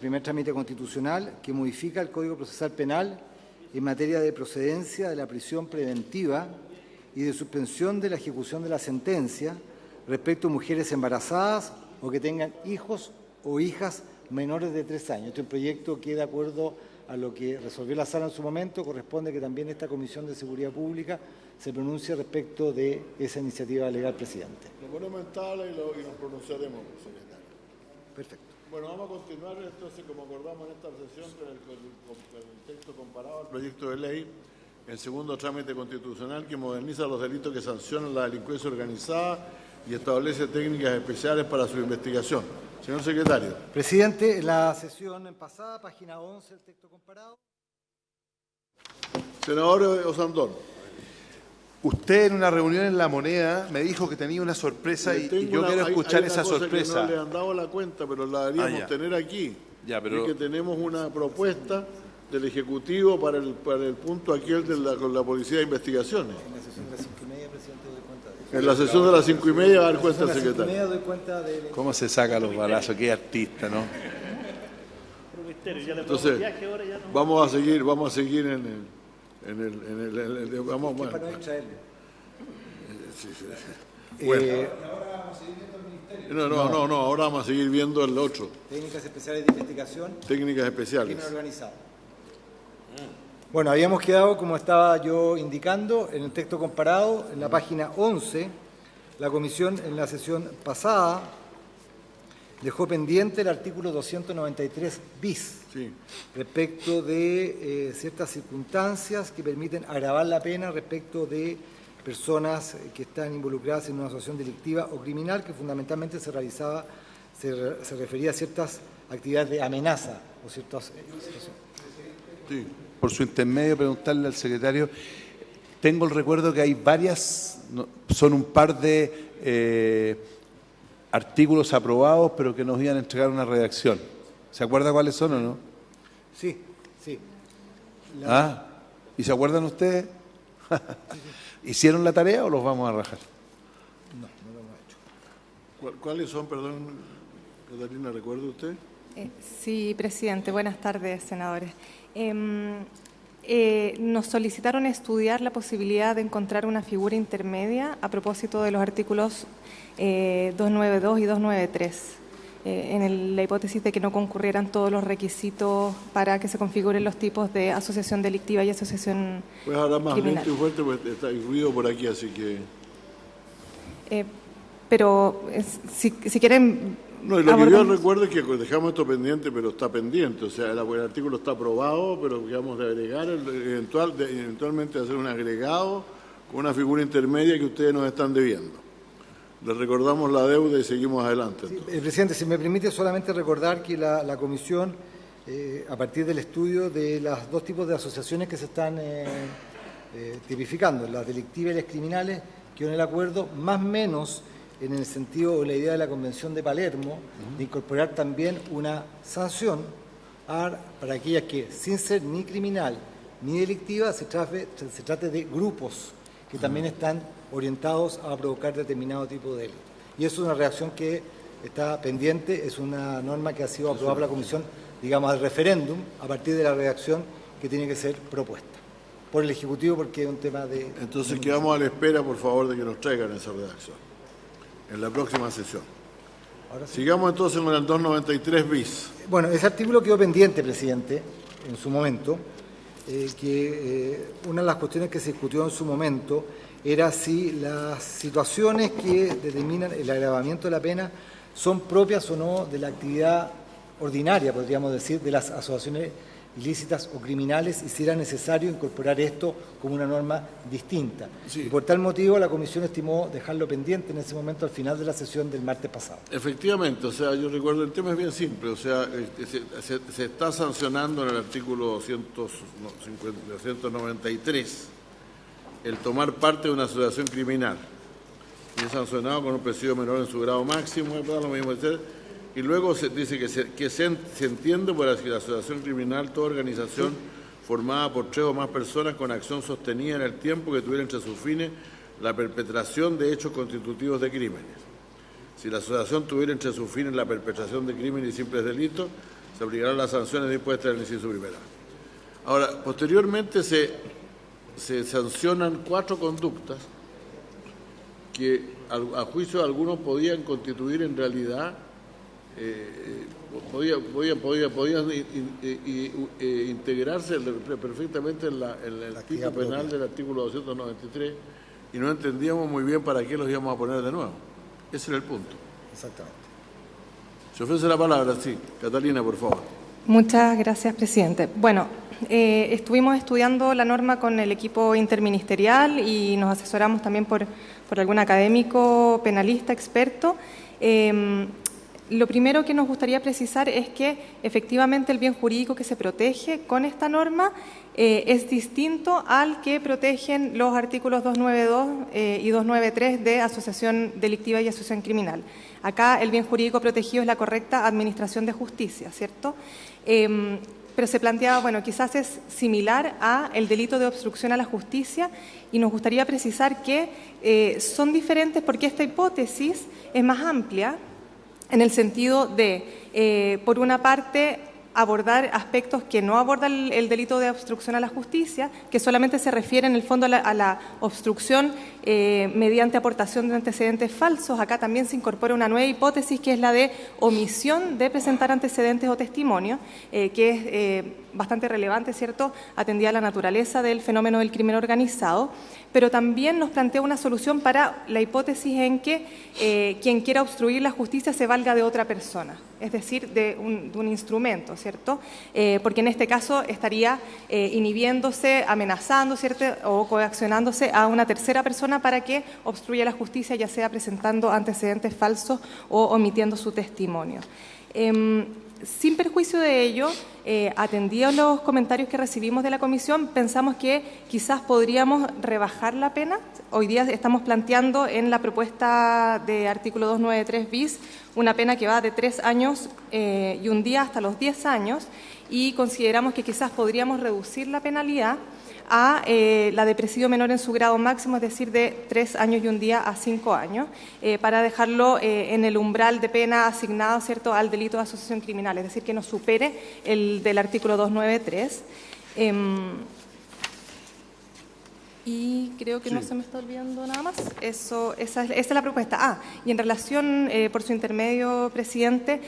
Primer trámite constitucional que modifica el Código Procesal Penal en materia de procedencia de la prisión preventiva y de suspensión de la ejecución de la sentencia respecto a mujeres embarazadas o que tengan hijos o hijas menores de 3 años. Este es un proyecto que, de acuerdo a lo que resolvió la Sala en su momento, corresponde que también esta Comisión de Seguridad Pública se pronuncie respecto de esa iniciativa legal, presidente. Lo ponemos en tabla y nos pronunciaremos, secretario. Perfecto. Bueno, vamos a continuar entonces, como acordamos en esta sesión, con el texto comparado al proyecto de ley, el segundo trámite constitucional que moderniza los delitos que sancionan la delincuencia organizada y establece técnicas especiales para su investigación. Señor secretario. Presidente, en la sesión pasada, página 11, el texto comparado. Senador Osandón. Usted en una reunión en La Moneda me dijo que tenía una sorpresa y yo quiero escuchar esa sorpresa. Que no le han dado la cuenta, pero la deberíamos tener aquí. Ya, pero... Es que tenemos una propuesta del Ejecutivo para el punto aquel con la Policía de Investigaciones. En la sesión de las 5:30, presidente, doy cuenta de eso. En la sesión de las 5:30 va a dar cuenta el secretario. Doy cuenta de... ¿Cómo se saca los balazos? Qué artista, ¿no? Entonces, vamos a seguir en el... Vamos, bueno. Para no distraerle. Bueno. No, ahora vamos a seguir viendo el otro. Técnicas especiales de investigación. Técnicas especiales. Crimen organizado. Bueno, habíamos quedado, como estaba yo indicando, en el texto comparado, en la página 11, la Comisión en la sesión pasada dejó pendiente el artículo 293 bis. Sí. Respecto de ciertas circunstancias que permiten agravar la pena respecto de personas que están involucradas en una asociación delictiva o criminal, que fundamentalmente se refería a ciertas actividades de amenaza o ciertas situaciones. Sí. Por su intermedio, preguntarle al secretario, tengo el recuerdo que hay varias, son un par de artículos aprobados, pero que nos iban a entregar una redacción. ¿Se acuerda cuáles son o no? Sí. ¿Y se acuerdan ustedes? ¿Hicieron la tarea o los vamos a rajar? No lo hemos hecho. ¿Cuáles son, perdón, Catalina, recuerda usted? Sí, presidente. Buenas tardes, senadores. Nos solicitaron estudiar la posibilidad de encontrar una figura intermedia a propósito de los artículos 292 y 293. En la hipótesis de que no concurrieran todos los requisitos para que se configuren los tipos de asociación delictiva y asociación pues ahora más criminal. lento y fuerte, pues está el ruido por aquí, así que... Pero si quieren... No, y lo que yo recuerdo es que dejamos esto pendiente, pero está pendiente. O sea, el artículo está aprobado, pero digamos de agregar, eventualmente hacer un agregado con una figura intermedia que ustedes nos están debiendo. Les recordamos la deuda y seguimos adelante. Sí, presidente, si me permite solamente recordar que la Comisión, a partir del estudio de los dos tipos de asociaciones que se están tipificando, las delictivas y las criminales, quedó en el acuerdo más o menos en el sentido o la idea de la Convención de Palermo, de incorporar también una sanción para aquellas que, sin ser ni criminal ni delictiva, se trate de grupos que también están orientados a provocar determinado tipo de delito. Y eso es una reacción que está pendiente, es una norma que ha sido aprobada por la Comisión, digamos, al referéndum, a partir de la redacción que tiene que ser propuesta por el Ejecutivo, porque es un tema de... Entonces quedamos a la espera, por favor, de que nos traigan esa redacción en la próxima sesión. Ahora sí. Sigamos entonces con el 293 bis. Bueno, ese artículo quedó pendiente, presidente, en su momento, una de las cuestiones que se discutió en su momento era si las situaciones que determinan el agravamiento de la pena son propias o no de la actividad ordinaria, podríamos decir, de las asociaciones ilícitas o criminales, y si era necesario incorporar esto como una norma distinta. Sí. Y por tal motivo la Comisión estimó dejarlo pendiente en ese momento al final de la sesión del martes pasado. Efectivamente, o sea, yo recuerdo, el tema es bien simple, o sea, se está sancionando en el artículo 293 el tomar parte de una asociación criminal. Y es sancionado con un presidio menor en su grado máximo, lo mismo y luego se dice que se entiende por la asociación criminal toda organización formada por 3 o más personas con acción sostenida en el tiempo que tuviera entre sus fines la perpetración de hechos constitutivos de crímenes. Si la asociación tuviera entre sus fines la perpetración de crímenes y simples delitos, Se aplicarán las sanciones dispuestas en el inciso primera. Ahora, posteriormente se sancionan 4 conductas que a juicio de algunos podían constituir en realidad, podían integrarse perfectamente en el tipo penal del artículo 293 y no entendíamos muy bien para qué los íbamos a poner de nuevo. Ese era el punto. Exactamente. Se ofrece la palabra, sí. Catalina, por favor. Muchas gracias, presidente. Bueno, estuvimos estudiando la norma con el equipo interministerial y nos asesoramos también por algún académico penalista experto. Lo primero que nos gustaría precisar es que efectivamente el bien jurídico que se protege con esta norma es distinto al que protegen los artículos 292 y 293 de asociación delictiva y asociación criminal. Acá el bien jurídico protegido es la correcta administración de justicia, ¿cierto? Pero se planteaba, bueno, quizás es similar a el delito de obstrucción a la justicia y nos gustaría precisar que son diferentes porque esta hipótesis es más amplia en el sentido de, por una parte, abordar aspectos que no aborda el delito de obstrucción a la justicia, que solamente se refiere en el fondo a la obstrucción mediante aportación de antecedentes falsos. Acá también se incorpora una nueva hipótesis que es la de omisión de presentar antecedentes o testimonios, que es bastante relevante, ¿cierto?, atendida a la naturaleza del fenómeno del crimen organizado, pero también nos plantea una solución para la hipótesis en que quien quiera obstruir la justicia se valga de otra persona, es decir, de un instrumento, ¿cierto? Porque en este caso estaría inhibiéndose, amenazando, ¿cierto?, o coaccionándose a una tercera persona para que obstruya la justicia, ya sea presentando antecedentes falsos o omitiendo su testimonio. Sin perjuicio de ello, atendidos los comentarios que recibimos de la comisión, pensamos que quizás podríamos rebajar la pena. Hoy día estamos planteando en la propuesta de artículo 293 bis una pena que va de 3 años y un día hasta los 10 años y consideramos que quizás podríamos reducir la penalidad a la de presidio menor en su grado máximo, es decir, de 3 años y un día a 5 años, para dejarlo en el umbral de pena asignado, ¿cierto?, al delito de asociación criminal, es decir, que no supere el del artículo 293. Y creo que no se me está olvidando nada más. Esa es la propuesta. Y en relación, por su intermedio, presidente,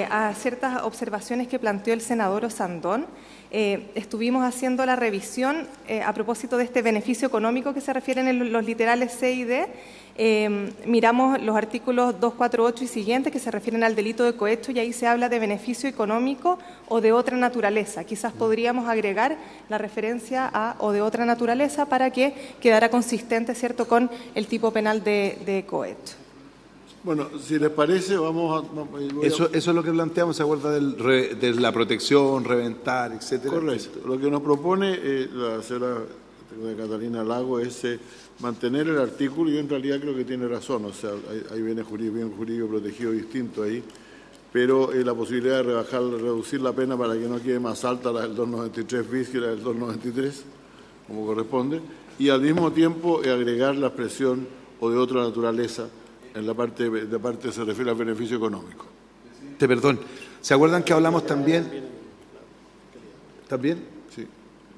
a ciertas observaciones que planteó el senador Osandón, estuvimos haciendo la revisión a propósito de este beneficio económico que se refieren en los literales C y D. Miramos los artículos 248 y siguientes que se refieren al delito de cohecho y ahí se habla de beneficio económico o de otra naturaleza. Quizás podríamos agregar la referencia a o de otra naturaleza para que quedara consistente, ¿cierto?, con el tipo penal de cohecho. Bueno, si les parece, Eso es lo que planteamos, ¿se acuerda de la protección, reventar, etcétera? Correcto. Lo que nos propone la señora Catalina Lago es mantener el artículo, y yo en realidad creo que tiene razón, o sea, hay bien jurídico protegido distinto ahí, pero la posibilidad de reducir la pena para que no quede más alta la del 293 bis que la del 293, como corresponde, y al mismo tiempo agregar la expresión o de otra naturaleza. En la parte se refiere al beneficio económico. Perdón, ¿se acuerdan que hablamos también? ¿También? Sí.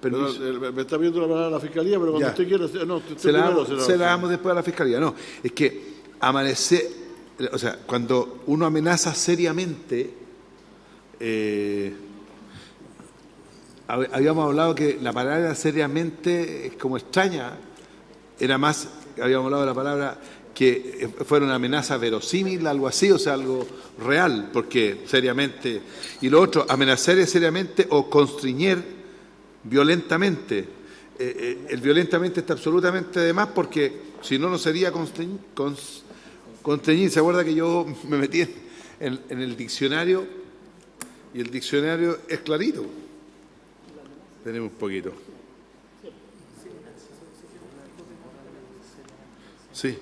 Me está pidiendo la palabra la Fiscalía, pero cuando usted quiera... No, se la damos después a la Fiscalía. No, es que amanecer... O sea, cuando uno amenaza seriamente... habíamos hablado que la palabra seriamente es como extraña. Era más... Habíamos hablado de la palabra... que fuera una amenaza verosímil, algo así, o sea, algo real, porque seriamente. Y lo otro, amenazar seriamente o constriñer violentamente. El violentamente está absolutamente de más porque si no, no sería constreñir. ¿Se acuerda que yo me metí en el diccionario? Y el diccionario es clarito. Tenemos un poquito. Sí.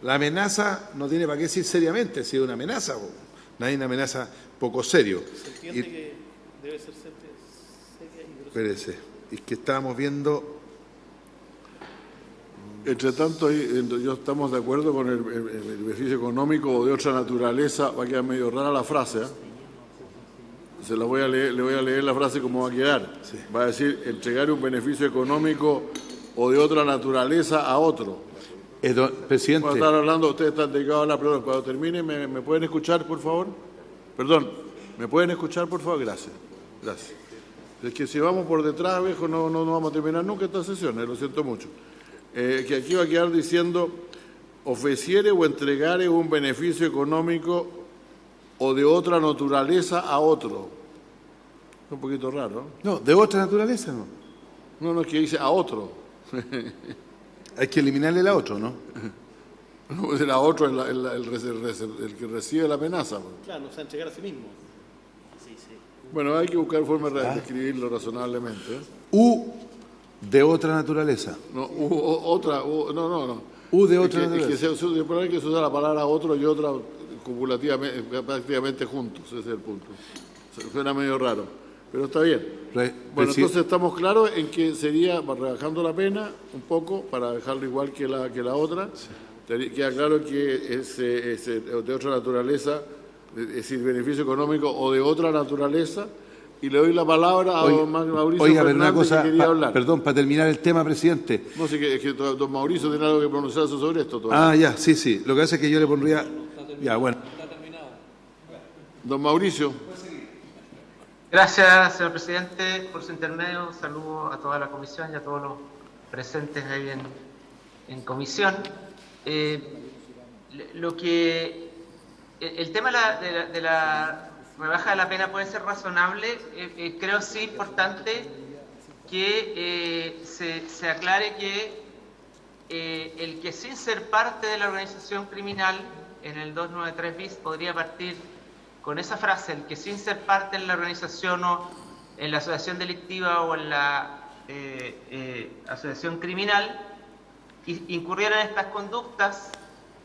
La amenaza no tiene para qué decir seriamente, si es una amenaza, no hay una amenaza poco serio. Se entiende que debe ser seria y grosera. Espérese, es que estábamos viendo Entre tanto, yo estamos de acuerdo con el beneficio económico o de otra naturaleza. Va a quedar medio rara la frase, ¿eh? Se la voy a leer, le voy a leer la frase como va a quedar. Sí. Va a decir, entregar un beneficio económico o de otra naturaleza a otro. Presidente. Cuando están hablando, ustedes están dedicados a la pregunta. Cuando termine, ¿me pueden escuchar, por favor? Perdón, ¿me pueden escuchar, por favor? Gracias. Gracias. Es que si vamos por detrás, viejo, no vamos a terminar nunca esta sesión, lo siento mucho. Que aquí va a quedar diciendo, ofreciere o entregare un beneficio económico o de otra naturaleza a otro. Es un poquito raro. No, de otra naturaleza no. No, es que dice a otro. Hay que eliminarle la otro, ¿no? No, la otro es el que recibe la amenaza. Claro, o sea, entregar a sí mismo. Sí. Bueno, hay que buscar formas de escribirlo razonablemente. De otra naturaleza. No, otra, no. De otra naturaleza. Hay que usar la palabra otro y otra copulativamente, prácticamente juntos, ese es el punto. Suena medio raro, pero está bien. Bueno, entonces estamos claros en que sería rebajando la pena un poco para dejarlo igual que la otra. Sí. Queda claro que es de otra naturaleza, es decir, beneficio económico o de otra naturaleza. Y le doy la palabra a don Mauricio Fernández, una cosa, que quería hablar. Perdón, para terminar el tema, presidente. No, es que don Mauricio tiene algo que pronunciarse sobre esto todavía. Sí. Lo que hace es que yo le pondría... Ya, bueno. Don Mauricio. Gracias, señor presidente, por su intermedio. Saludo a toda la comisión y a todos los presentes ahí en comisión. El tema de la rebaja de la pena puede ser razonable. Creo sí importante que se aclare que el que sin ser parte de la organización criminal en el 293 bis podría partir con esa frase, el que sin ser parte de la organización o en la asociación delictiva o en la asociación criminal incurriera en estas conductas,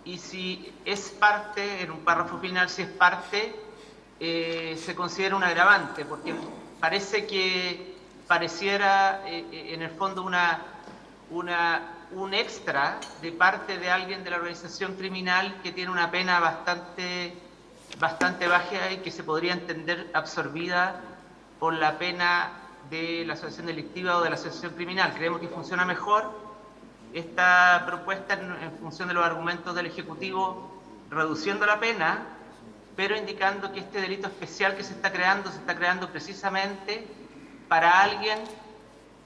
y si es parte, en un párrafo final, si es parte, se considera un agravante, porque pareciera en el fondo un extra de parte de alguien de la organización criminal que tiene una pena bastante baja y que se podría entender absorbida por la pena de la asociación delictiva o de la asociación criminal. Creemos que funciona mejor esta propuesta en función de los argumentos del Ejecutivo, reduciendo la pena, pero indicando que este delito especial que se está creando precisamente para alguien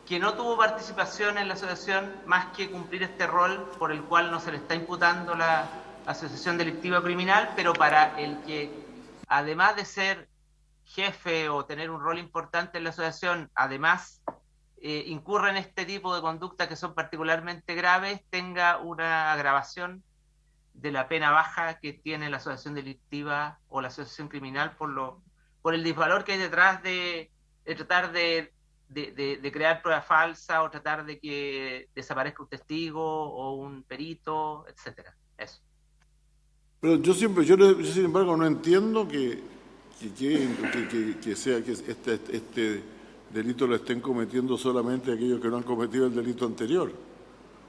que no tuvo participación en la asociación más que cumplir este rol por el cual no se le está imputando la asociación delictiva o criminal, pero para el que, además de ser jefe o tener un rol importante en la asociación, además incurre en este tipo de conductas que son particularmente graves, tenga una agravación de la pena baja que tiene la asociación delictiva o la asociación criminal por el disvalor que hay detrás de tratar de crear pruebas falsas o tratar de que desaparezca un testigo o un perito, etcétera. Eso. Pero yo sin embargo no entiendo que este delito lo estén cometiendo solamente aquellos que no han cometido el delito anterior.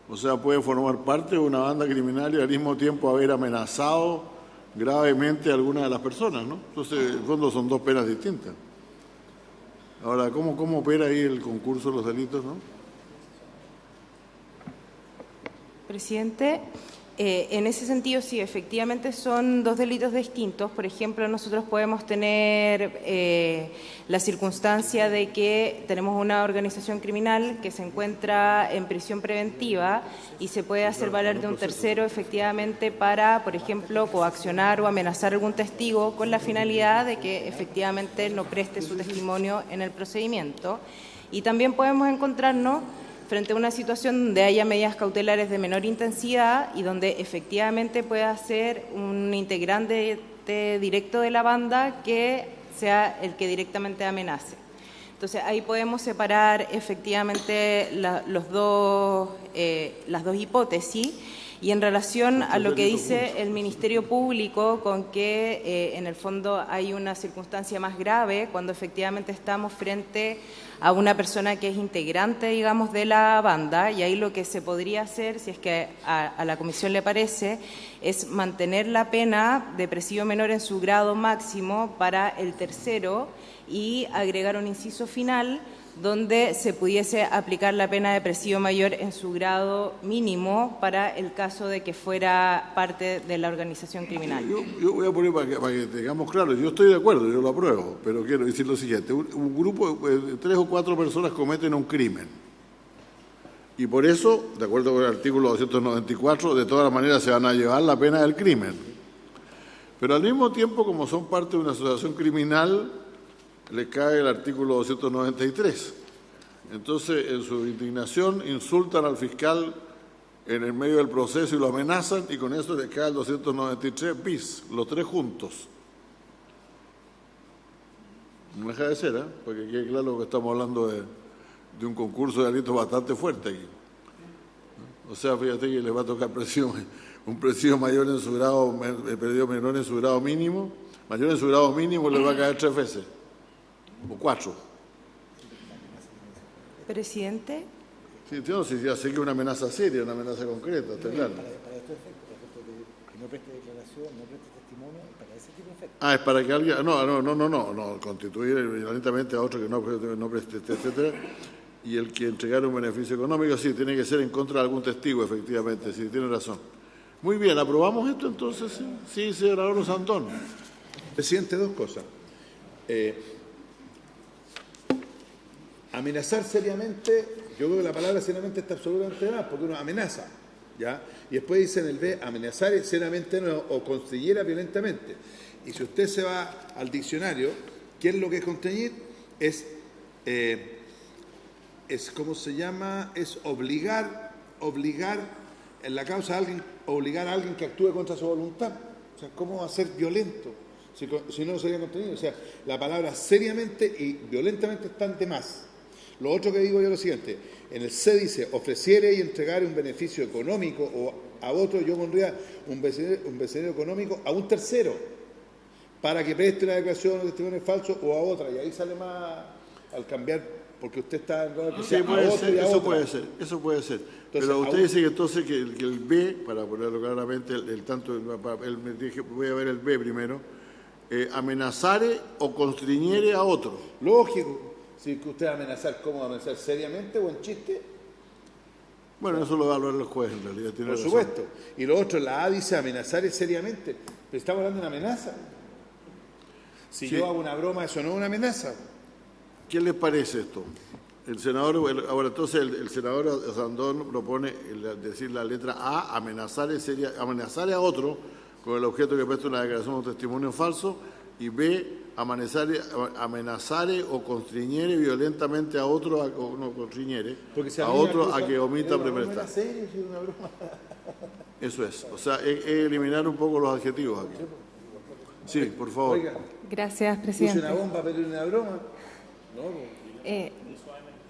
O sea, puede formar parte de una banda criminal y al mismo tiempo haber amenazado gravemente a alguna de las personas, ¿no? Entonces, en el fondo son dos penas distintas. Ahora, ¿cómo opera ahí el concurso de los delitos, no? Presidente, en ese sentido, sí, efectivamente son dos delitos distintos. Por ejemplo, nosotros podemos tener la circunstancia de que tenemos una organización criminal que se encuentra en prisión preventiva y se puede hacer valer de un tercero efectivamente para, por ejemplo, coaccionar o amenazar a algún testigo con la finalidad de que efectivamente no preste su testimonio en el procedimiento. Y también podemos encontrarnos frente a una situación donde haya medidas cautelares de menor intensidad y donde efectivamente pueda ser un integrante directo de la banda que sea el que directamente amenace. Entonces, ahí podemos separar efectivamente las dos hipótesis. Y en relación a lo que dice el Ministerio Público, con que en el fondo hay una circunstancia más grave cuando efectivamente estamos frente a una persona que es integrante, digamos, de la banda, y ahí lo que se podría hacer, si es que a la Comisión le parece, es mantener la pena de presidio menor en su grado máximo para el tercero y agregar un inciso final donde se pudiese aplicar la pena de presidio mayor en su grado mínimo para el caso de que fuera parte de la organización criminal. Yo voy a poner para que tengamos claro, yo estoy de acuerdo, yo lo apruebo, pero quiero decir lo siguiente, un grupo de 3 o 4 personas cometen un crimen y por eso, de acuerdo con el artículo 294, de todas maneras se van a llevar la pena del crimen. Pero al mismo tiempo, como son parte de una asociación criminal, le cae el artículo 293. Entonces, en su indignación, insultan al fiscal en el medio del proceso y lo amenazan, y con eso le cae el 293 bis, los 3 juntos. No deja de ser, ¿eh? Porque quede claro que estamos hablando de un concurso de delitos bastante fuerte aquí. O sea, fíjate que le va a tocar un presidio mayor en su grado, presidio menor en su grado mínimo, mayor en su grado mínimo le va a caer 3 veces. O 4. Presidente. Sí, entiendo, si ya sé que es una amenaza seria, una amenaza concreta, está claro. Para estos efectos, que no preste declaración, no preste testimonio, para ese tipo de efectos. Ah, es para que alguien... No, constituir violentamente a otro que no preste, etcétera. Y el que entregara un beneficio económico, sí, tiene que ser en contra de algún testigo, efectivamente, sí, tiene razón. Muy bien, ¿aprobamos esto entonces? Sí, senador Sandón. Presidente, 2 cosas. Amenazar seriamente, yo creo que la palabra seriamente está absolutamente de más, porque uno amenaza, ¿ya? Y después dice en el B, amenazar seriamente o constreñir violentamente. Y si usted se va al diccionario, ¿qué es lo que es constreñir? Es ¿cómo se llama? Es obligar en la causa a alguien, obligar a alguien que actúe contra su voluntad. O sea, ¿cómo va a ser violento? Si no sería contenido. O sea, la palabra seriamente y violentamente están de más. Lo otro que digo yo es lo siguiente, en el C dice, ofreciere y entregar un beneficio económico o a otro, yo pondría un beneficio económico a un tercero, para que preste una declaración o testimonio falso o a otra, y ahí sale más al cambiar, porque usted está... Sí, puede ser, eso puede ser. Entonces, pero usted dice que entonces que el B, para ponerlo claramente, él me dije, voy a ver el B primero, amenazare o constriñere a otro. Lógico. Si usted va a amenazar, ¿cómo va a amenazar? ¿Seriamente o en chiste? Bueno, eso lo va a hablar el juez en realidad. Tiene Por supuesto. Y lo otro, la A dice amenazar es seriamente. Pero estamos hablando de una amenaza. Si yo hago una broma, eso no es una amenaza. ¿Qué les parece esto? El senador, ahora entonces el senador Sandón propone decir la letra A, amenazar a otro con el objeto que preste una declaración o un testimonio falso, y B, amenazare o constriñere violentamente a otro, a que omita preprestar. Eso es, o sea, es eliminar un poco los adjetivos aquí. Sí, por favor. Oiga, Gracias, presidente. ¿puse una bomba pero una broma?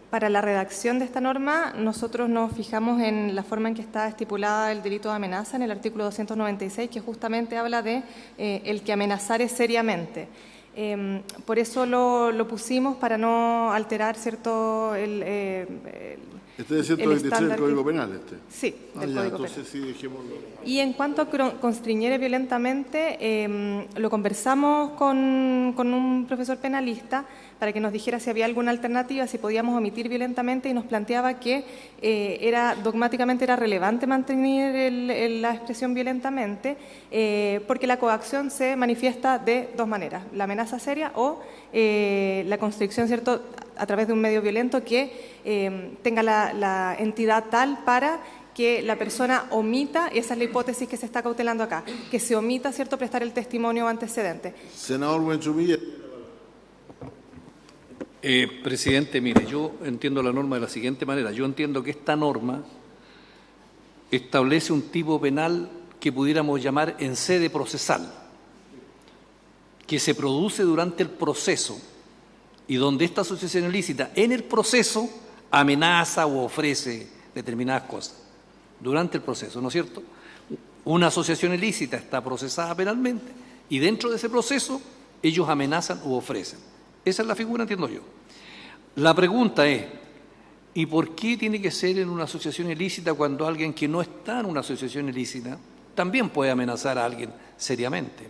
Para la redacción de esta norma, nosotros nos fijamos en la forma en que está estipulada el delito de amenaza en el artículo 296, que justamente habla de el que amenazare seriamente. Por eso lo pusimos, para no alterar, ¿cierto?, Este es 123 del Código Penal, Sí, del Código entonces Penal. Sí, dejémoslo. Y en cuanto a constriñere violentamente, lo conversamos con un profesor penalista para que nos dijera si había alguna alternativa, si podíamos omitir violentamente, y nos planteaba que dogmáticamente era relevante mantener la expresión violentamente, porque la coacción se manifiesta de 2 maneras, la amenaza seria o la constricción, ¿cierto?, a través de un medio violento que tenga la entidad tal para que la persona omita, y esa es la hipótesis que se está cautelando acá, que se omita, ¿cierto?, prestar el testimonio o antecedente. Senador Buenchumilla. Presidente, mire, yo entiendo la norma de la siguiente manera. Yo entiendo que esta norma establece un tipo penal que pudiéramos llamar en sede procesal, que se produce durante el proceso y donde esta asociación ilícita en el proceso amenaza o ofrece determinadas cosas durante el proceso, ¿no es cierto? Una asociación ilícita está procesada penalmente y dentro de ese proceso ellos amenazan u ofrecen. Esa es la figura, entiendo yo. La pregunta es, ¿y por qué tiene que ser en una asociación ilícita cuando alguien que no está en una asociación ilícita también puede amenazar a alguien seriamente?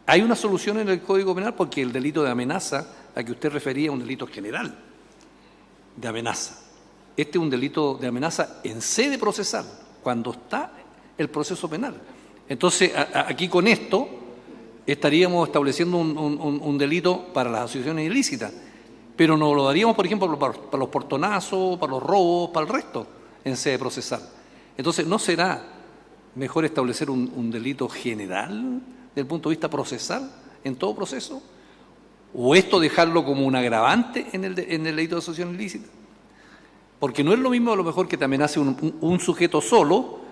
Hay una solución en el Código Penal porque el delito de amenaza a que usted refería es un delito general de amenaza. Este es un delito de amenaza en sede procesal, cuando está el proceso penal. Entonces, aquí con esto estaríamos estableciendo un delito para las asociaciones ilícitas, pero no lo daríamos, por ejemplo, para los portonazos, para los robos, para el resto, en sede procesal. Entonces, ¿no será mejor establecer un delito general desde el punto de vista procesal, en todo proceso? ¿O esto dejarlo como un agravante en el delito de asociación ilícita? Porque no es lo mismo a lo mejor que te amenace un sujeto solo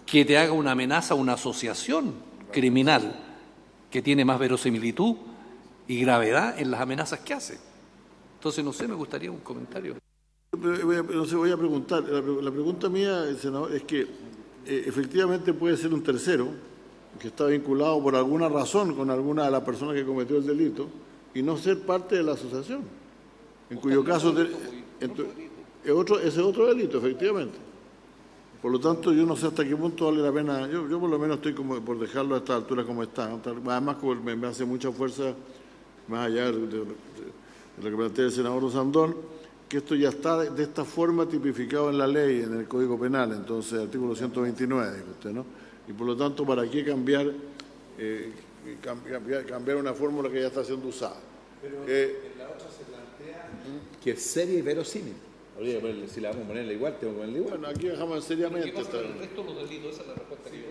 que te haga una amenaza a una asociación criminal que tiene más verosimilitud y gravedad en las amenazas que hace. Entonces, no sé, me gustaría un comentario. Voy a preguntar. La pregunta mía, senador, es que efectivamente puede ser un tercero que está vinculado por alguna razón con alguna de las personas que cometió el delito y no ser parte de la asociación, en cuyo caso ese es otro delito, efectivamente. Por lo tanto, yo no sé hasta qué punto vale la pena, yo por lo menos estoy como por dejarlo a esta altura como está, ¿no? Además me hace mucha fuerza, más allá de lo que plantea el senador Osandón, que esto ya está de esta forma tipificado en la ley, en el Código Penal, entonces, artículo 129, dice usted, ¿no? Y por lo tanto, ¿para qué cambiar una fórmula que ya está siendo usada? Pero en la otra se plantea que es seria y verosímil. Oye, si la vamos a ponerla igual, tengo que ponerla igual. Bueno, aquí dejamos seriamente. ¿Qué pasa con el resto de los delitos? Esa es la respuesta que yo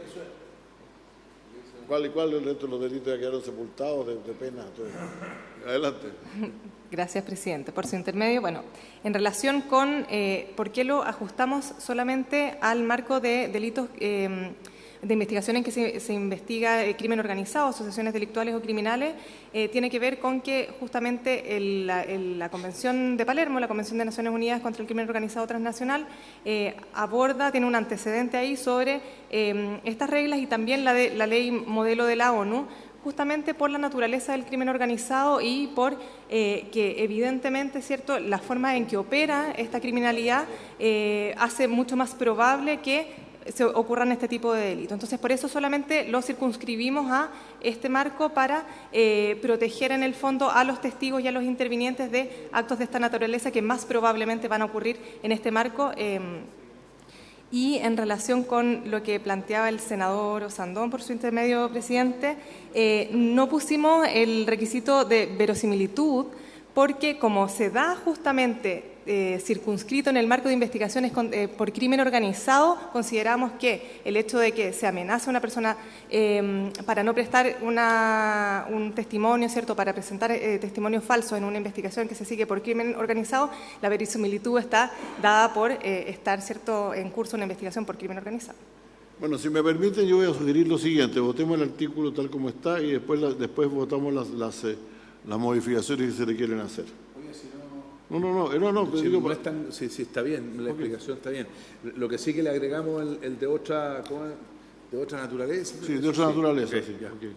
¿Cuál es el resto de los delitos que quedaron sepultados de pena? Adelante. Gracias, presidente. Por su intermedio, bueno, en relación con por qué lo ajustamos solamente al marco de delitos de investigación en que se investiga crimen organizado, asociaciones delictuales o criminales, tiene que ver con que justamente la Convención de Palermo, la Convención de Naciones Unidas contra el Crimen Organizado Transnacional, tiene un antecedente ahí sobre estas reglas y también la ley modelo de la ONU, justamente por la naturaleza del crimen organizado y por que evidentemente, ¿cierto?, la forma en que opera esta criminalidad hace mucho más probable que se ocurran este tipo de delitos. Entonces, por eso solamente lo circunscribimos a este marco para proteger en el fondo a los testigos y a los intervinientes de actos de esta naturaleza que más probablemente van a ocurrir en este marco. Y en relación con lo que planteaba el senador Osandón por su intermedio, presidente, no pusimos el requisito de verosimilitud porque como se da justamente circunscrito en el marco de investigaciones por crimen organizado, consideramos que el hecho de que se amenace a una persona para no prestar un testimonio, ¿cierto?, para presentar testimonios falsos en una investigación que se sigue por crimen organizado, la verosimilitud está dada por estar, ¿cierto?, en curso una investigación por crimen organizado. Bueno, si me permiten, yo voy a sugerir lo siguiente: votemos el artículo tal como está y después votamos las modificaciones que se le quieren hacer. No. Si, no es tan, sí, está bien, la explicación está bien. Lo que sí que le agregamos el de otra naturaleza. Sí, de otra naturaleza, sí. Okay.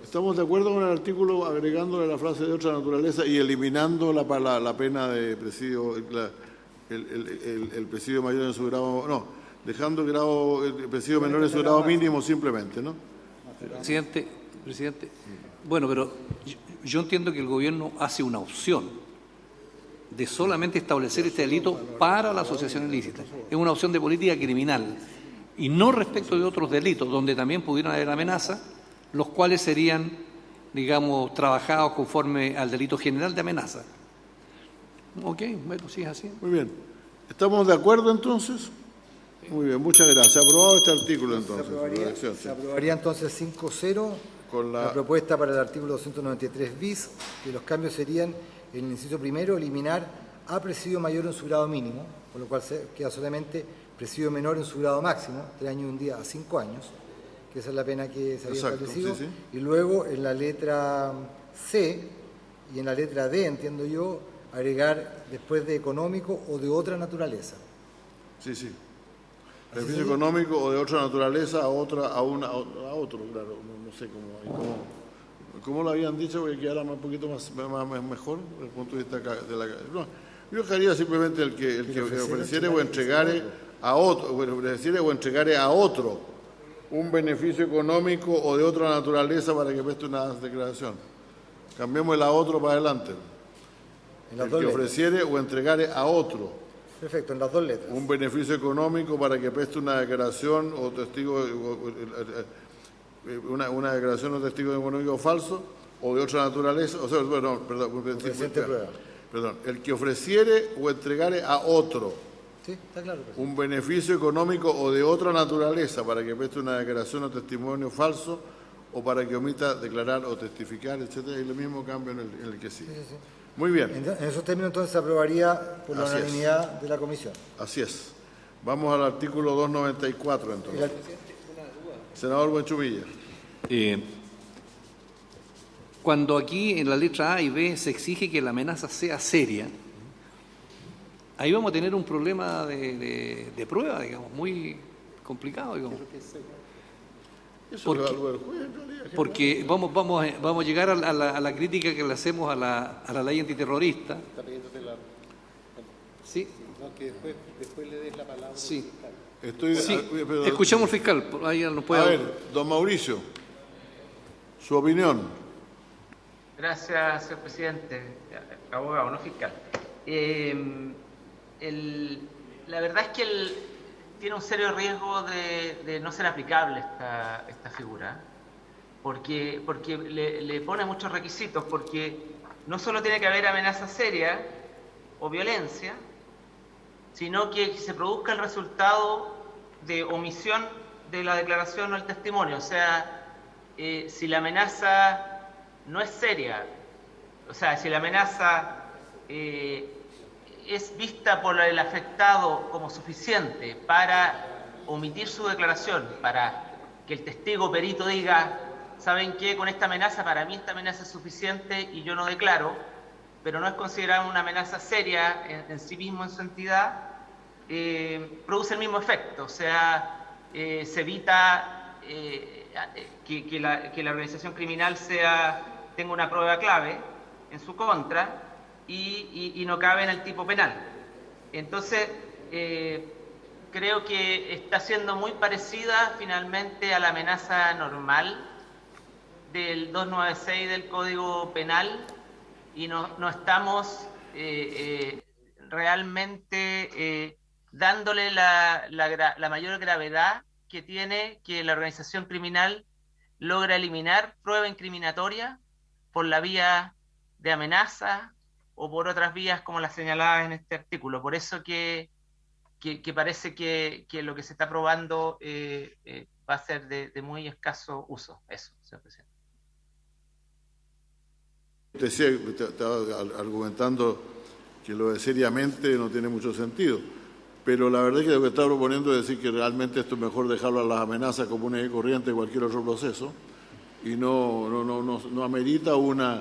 ¿Estamos de acuerdo con el artículo agregándole la frase de otra naturaleza y eliminando la pena de presidio, el presidio mayor en su grado, no, dejando el presidio menor en su grado mínimo simplemente, ¿no? Presidente, bueno, pero yo entiendo que el gobierno hace una opción de solamente establecer este delito para la asociación ilícita. Es una opción de política criminal y no respecto de otros delitos donde también pudieran haber amenazas, los cuales serían, digamos, trabajados conforme al delito general de amenaza. Ok, bueno, sí es así. Muy bien. ¿Estamos de acuerdo entonces? Muy bien, muchas gracias. Se ha aprobado este artículo entonces. Se aprobaría entonces 5-0 con la propuesta para el artículo 293 bis, que los cambios serían: el inciso primero, eliminar a presidio mayor en su grado mínimo, con lo cual queda solamente presidio menor en su grado máximo, 3 años y un día a 5 años, que esa es la pena que se había establecido. Sí. Y luego en la letra C y en la letra D, entiendo yo, agregar después de económico o de otra naturaleza. Sí. Beneficio económico o de otra naturaleza a otro, claro, no sé cómo lo habían dicho, porque quedara un poquito mejor desde el punto de vista de la... No, yo dejaría simplemente el que ofreciere o entregare a otro, un beneficio económico o de otra naturaleza para que preste una declaración. Cambiemos el a otro para adelante. El que ofreciere o entregare a otro. Perfecto, en las dos letras. Un beneficio económico para que preste una declaración o testigo, una declaración o testigo económico falso o de otra naturaleza, o sea, perdón, el que ofreciere o entregare a otro. Sí, está claro. Un beneficio económico o de otra naturaleza para que preste una declaración o testimonio falso o para que omita declarar o testificar, etcétera, y lo mismo cambio en el que sigue. Sí. Muy bien. En esos términos entonces se aprobaría por la unanimidad de la comisión. Así es. Vamos al artículo 294 entonces. Senador Buenchumilla. Cuando aquí en la letra A y B se exige que la amenaza sea seria, ahí vamos a tener un problema de prueba, digamos, muy complicado, digamos. Porque vamos a llegar a la crítica que le hacemos a la ley antiterrorista. Sí. No, que después le des la palabra. Sí. Pero, escuchamos al fiscal. Ahí nos puede... A ver, don Mauricio, su opinión. Gracias, señor presidente. Abogado, no fiscal. La verdad es que tiene un serio riesgo de no ser aplicable esta figura, porque le pone muchos requisitos, porque no solo tiene que haber amenaza seria o violencia, sino que se produzca el resultado de omisión de la declaración o el testimonio. O sea, si la amenaza no es seria, o sea, si la amenaza es vista por el afectado como suficiente para omitir su declaración, para que el testigo perito diga, ¿saben qué? Con esta amenaza, para mí esta amenaza es suficiente y yo no declaro, pero no es considerada una amenaza seria en sí mismo, en su entidad, produce el mismo efecto. O sea, se evita que la organización criminal tenga una prueba clave en su contra y no cabe en el tipo penal. Entonces, creo que está siendo muy parecida finalmente a la amenaza normal del 296 del Código Penal y no estamos realmente dándole la mayor gravedad que tiene que la organización criminal logra eliminar prueba incriminatoria por la vía de amenaza o por otras vías como las señaladas en este artículo. Por eso que parece que lo que se está aprobando va a ser de muy escaso uso. Eso, señor presidente. Decía, estaba argumentando que lo de seriamente no tiene mucho sentido, pero la verdad es que lo que está proponiendo es decir que realmente esto es mejor dejarlo a las amenazas comunes y corrientes de cualquier otro proceso y no amerita una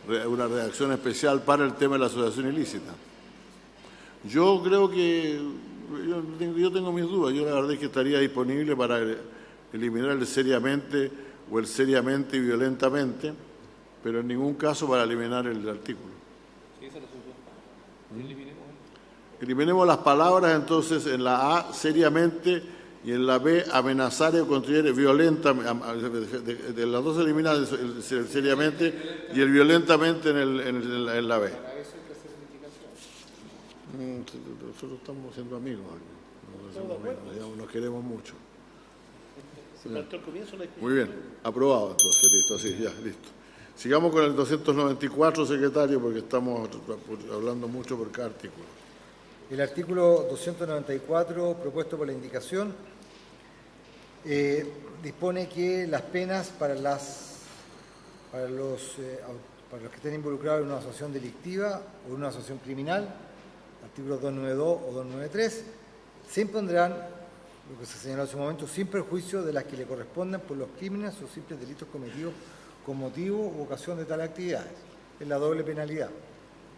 redacción especial para el tema de la asociación ilícita. Yo creo que, yo tengo mis dudas, yo la verdad es que estaría disponible para eliminar el seriamente o el seriamente y violentamente, pero en ningún caso para eliminar el artículo. Eliminemos las palabras entonces en la A, seriamente, y en la B, amenazar o contribuir violentamente. De las dos se elimina el seriamente y el violentamente en la B. Nosotros estamos siendo amigos, nos queremos mucho. Muy bien, aprobado entonces, listo, así, ya, listo. Sigamos con el 294, secretario, porque estamos hablando mucho por cada artículo. El artículo 294, propuesto por la indicación, dispone que las penas para los que estén involucrados en una asociación delictiva o en una asociación criminal, artículos 292 o 293, se impondrán, lo que se señaló en su momento, sin perjuicio de las que le correspondan por los crímenes o simples delitos cometidos con motivo u ocasión de tales actividades. Es la doble penalidad.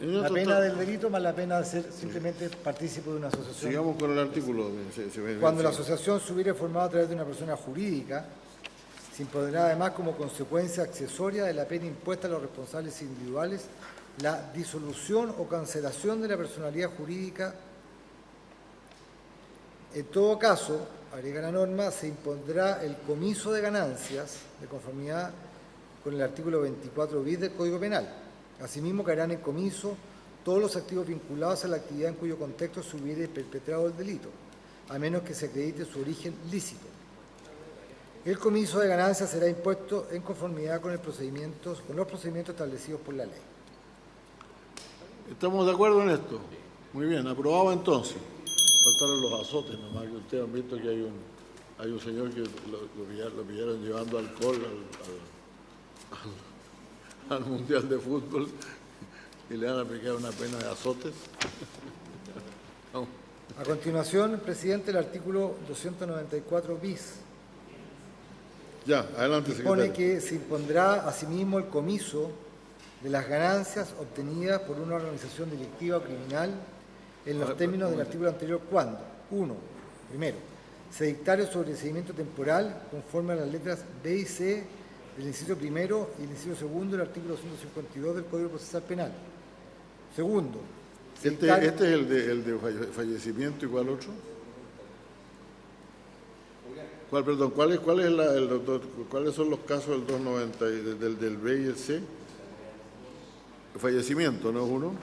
La pena del delito más la pena de ser simplemente partícipe de una asociación. Sigamos con el artículo. Cuando la asociación se hubiera formado a través de una persona jurídica, se impondrá además como consecuencia accesoria de la pena impuesta a los responsables individuales la disolución o cancelación de la personalidad jurídica. En todo caso, agrega la norma, se impondrá el comiso de ganancias de conformidad con el artículo 24 bis del Código Penal. Asimismo, caerán en comiso todos los activos vinculados a la actividad en cuyo contexto se hubiere perpetrado el delito, a menos que se acredite su origen lícito. El comiso de ganancias será impuesto en conformidad con los procedimientos establecidos por la ley. ¿Estamos de acuerdo en esto? Muy bien, aprobado entonces. Faltaron los azotes nomás, que ustedes han visto que hay un señor que lo pillaron llevando alcohol al Mundial de Fútbol y le han aplicado una pena de azotes. A continuación, presidente, el artículo 294 bis. Ya, adelante, dispone secretario. que se impondrá asimismo el comiso de las ganancias obtenidas por una organización delictiva o criminal en los términos del artículo anterior cuando, primero, se dictare sobre procedimiento temporal conforme a las letras B y C del inciso primero y el inciso segundo del artículo 252 del Código Procesal Penal. Segundo, Este es el de fallecimiento, ¿y cuál otro? ¿Cuáles son los casos del 290, del B y el C? El fallecimiento, ¿no es uno?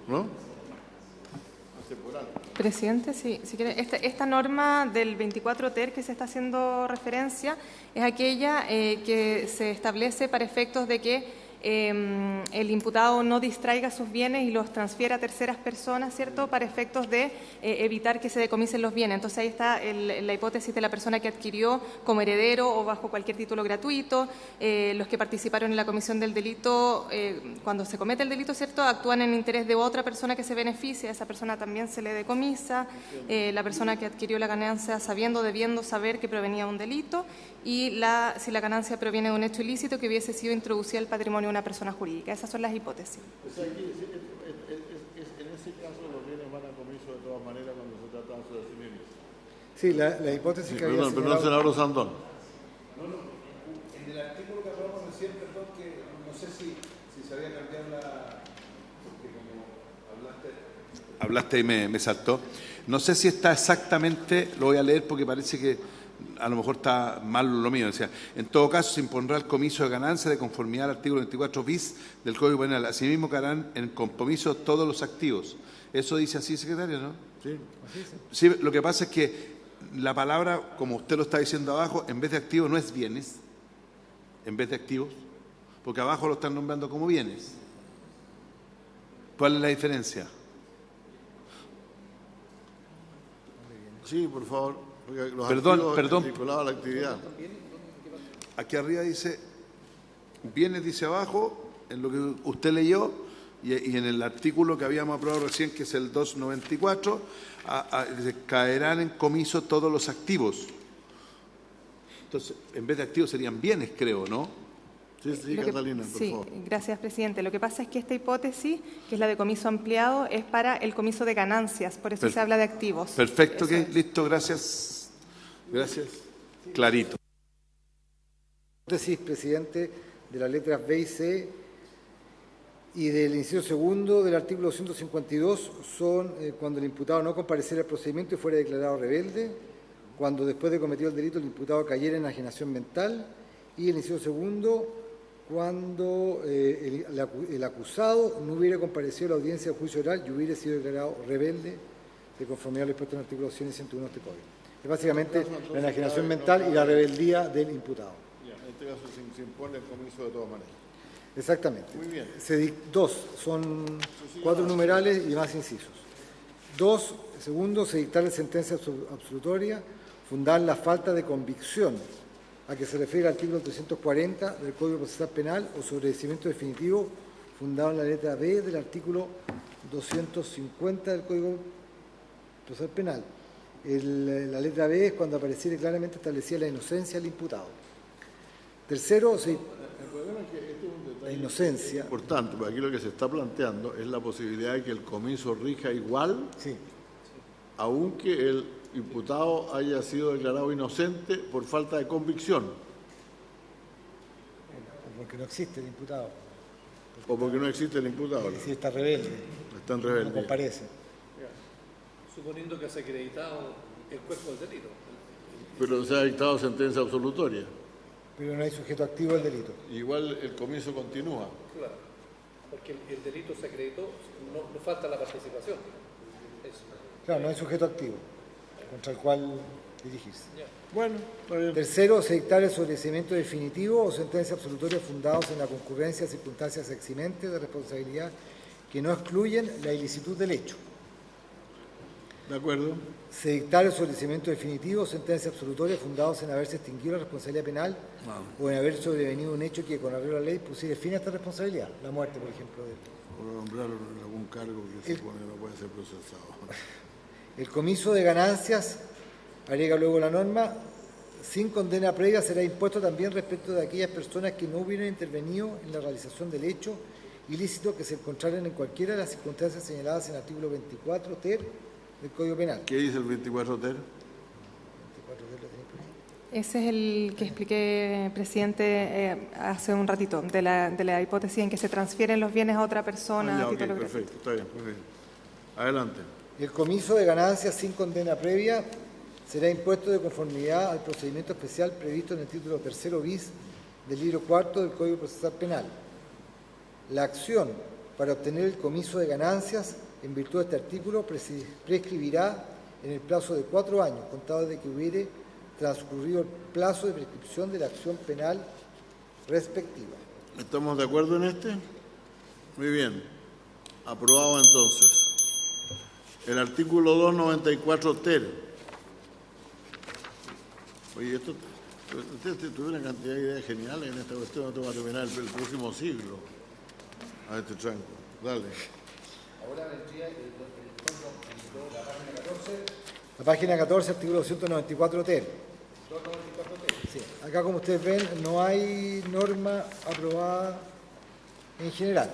¿No? Presidente, si quiere, esta norma del 24 ter que se está haciendo referencia es aquella que se establece para efectos de que el imputado no distraiga sus bienes y los transfiera a terceras personas, ¿cierto?, para efectos de evitar que se decomisen los bienes. Entonces ahí está la hipótesis de la persona que adquirió como heredero o bajo cualquier título gratuito. Los que participaron en la comisión del delito, cuando se comete el delito, ¿cierto?, actúan en interés de otra persona que se beneficia, a esa persona también se le decomisa. La persona que adquirió la ganancia sabiendo, debiendo saber que provenía de un delito, y si la ganancia proviene de un hecho ilícito que hubiese sido introducida al patrimonio de una persona jurídica. Esas son las hipótesis. O sea, en ese caso los bienes van a comiso de todas maneras cuando se trata de asociacionismo. Sí, la hipótesis que había señalado... Perdón, senador Sandón. En el artículo que hablamos recién, perdón, que no sé si se había cambiado porque como hablaste y me saltó. No sé si está exactamente, lo voy a leer porque parece que a lo mejor está mal lo mío. Decía, en todo caso se impondrá el comiso de ganancia de conformidad al artículo 24 bis del Código Penal. Asimismo caerán en compromiso todos los activos. Eso dice así, secretario, ¿no? Sí. Sí, lo que pasa es que la palabra, como usted lo está diciendo abajo, en vez de activos no es bienes, en vez de activos, porque abajo lo están nombrando como bienes. ¿Cuál es la diferencia? Sí, por favor. Los Perdón. vinculados a la actividad. Aquí arriba dice, bienes dice abajo, en lo que usted leyó, y en el artículo que habíamos aprobado recién, que es el 294, dice, caerán en comiso todos los activos. Entonces, en vez de activos serían bienes, creo, ¿no? Sí, Catalina, por favor. Gracias, presidente. Lo que pasa es que esta hipótesis, que es la de comiso ampliado, es para el comiso de ganancias, por eso se habla de activos. Perfecto, Eso es. listo, gracias. Gracias. Clarito. Hipótesis, presidente, de las letras B y C y del inciso segundo del artículo 252 son cuando el imputado no compareciera al procedimiento y fuera declarado rebelde, cuando después de cometido el delito el imputado cayera en enajenación mental, y el inciso segundo cuando el acusado no hubiera comparecido a la audiencia de juicio oral y hubiera sido declarado rebelde de conformidad a lo expuesto en el artículo 100 y 101 de este código. Es básicamente la enajenación mental y la rebeldía del imputado. En este caso se impone el comiso de todas maneras. Exactamente. Muy bien. Son 4 numerales y más incisos. Segundo, se dictarle sentencia absolutoria, fundar la falta de convicción a que se refiere el artículo 340 del Código Procesal Penal o sobreseimiento definitivo fundado en la letra B del artículo 250 del Código Procesal Penal. La letra B es cuando apareciera claramente establecida la inocencia del imputado. Tercero, El problema es que este es un detalle la inocencia. Por tanto, pues aquí lo que se está planteando es la posibilidad de que el comiso rija igual, Sí. aunque el imputado haya sido declarado inocente por falta de convicción, Porque no existe el imputado. o porque no existe el imputado, Si está rebelde, está en no rebeldía. comparece. Suponiendo que se ha acreditado el cuerpo del delito. Pero se ha dictado sentencia absolutoria. Pero no hay sujeto activo del delito. Igual el comiso continúa. Claro, porque el delito se acreditó, no falta la participación. Eso. Claro, no hay sujeto activo contra el cual dirigirse. Bueno, está bien. Tercero, se dictar el sobreseimiento definitivo o sentencia absolutoria fundados en la concurrencia de circunstancias eximentes de responsabilidad que no excluyen la ilicitud del hecho. De acuerdo. Se dictar el sobreseimiento definitivo o sentencia absolutoria fundados en haberse extinguido la responsabilidad penal o en haber sobrevenido un hecho que con arreglo a la ley pusiera fin a esta responsabilidad. La muerte, por ejemplo. Por nombrar algún cargo que se supone que no puede ser procesado. El comiso de ganancias, agrega luego la norma, sin condena previa será impuesto también respecto de aquellas personas que no hubieran intervenido en la realización del hecho ilícito que se encontraran en cualquiera de las circunstancias señaladas en el artículo 24 ter del Código Penal. ¿Qué dice el 24 ter? 24 ter lo tenéis por ahí. Ese es el que expliqué, presidente, hace un ratito, de la hipótesis en que se transfieren los bienes a otra persona. Ah, ya, a ok, título gratuito. perfecto, está bien, muy bien. Adelante. El comiso de ganancias sin condena previa será impuesto de conformidad al procedimiento especial previsto en el título 3 bis del libro 4 del Código Procesal Penal. La acción para obtener el comiso de ganancias en virtud de este artículo prescribirá en el plazo de 4 años, contado desde que hubiere transcurrido el plazo de prescripción de la acción penal respectiva. ¿Estamos de acuerdo en este? Muy bien. Aprobado entonces. El artículo 294 ter. Oye, usted tuvo una cantidad de ideas geniales en esta cuestión, no te va a terminar el próximo siglo. A este tranco. Dale. La página 14, artículo 294 ter. Sí. Acá, como ustedes ven, no hay norma aprobada en general.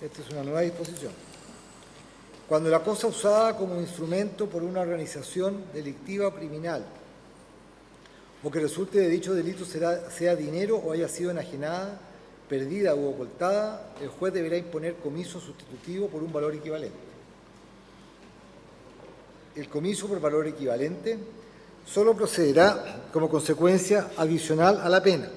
Esta es una nueva disposición. Cuando la cosa usada como instrumento por una organización delictiva o criminal o que resulte de dicho delito sea dinero o haya sido enajenada, perdida u ocultada, el juez deberá imponer comiso sustitutivo por un valor equivalente. El comiso por valor equivalente solo procederá como consecuencia adicional a la pena.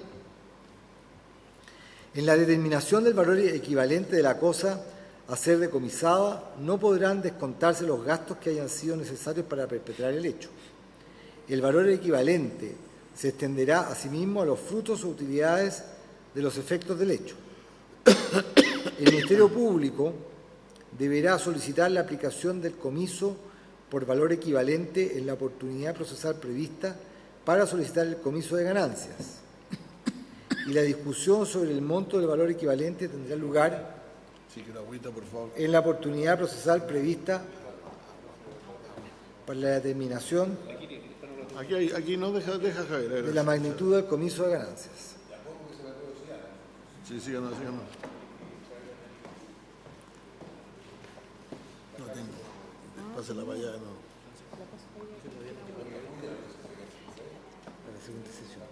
En la determinación del valor equivalente de la cosa a ser decomisada, no podrán descontarse los gastos que hayan sido necesarios para perpetrar el hecho. El valor equivalente se extenderá asimismo a los frutos o utilidades de los efectos del hecho. El Ministerio Público deberá solicitar la aplicación del comiso por valor equivalente en la oportunidad procesal prevista para solicitar el comiso de ganancias. Y la discusión sobre el monto del valor equivalente tendrá lugar Sí, que la agüita, por favor. en la oportunidad procesal prevista para la determinación Aquí no, deja Javier. de la magnitud del comiso de ganancias. Sí, síganos. No tengo. Pásela para allá, no. Para la siguiente sesión.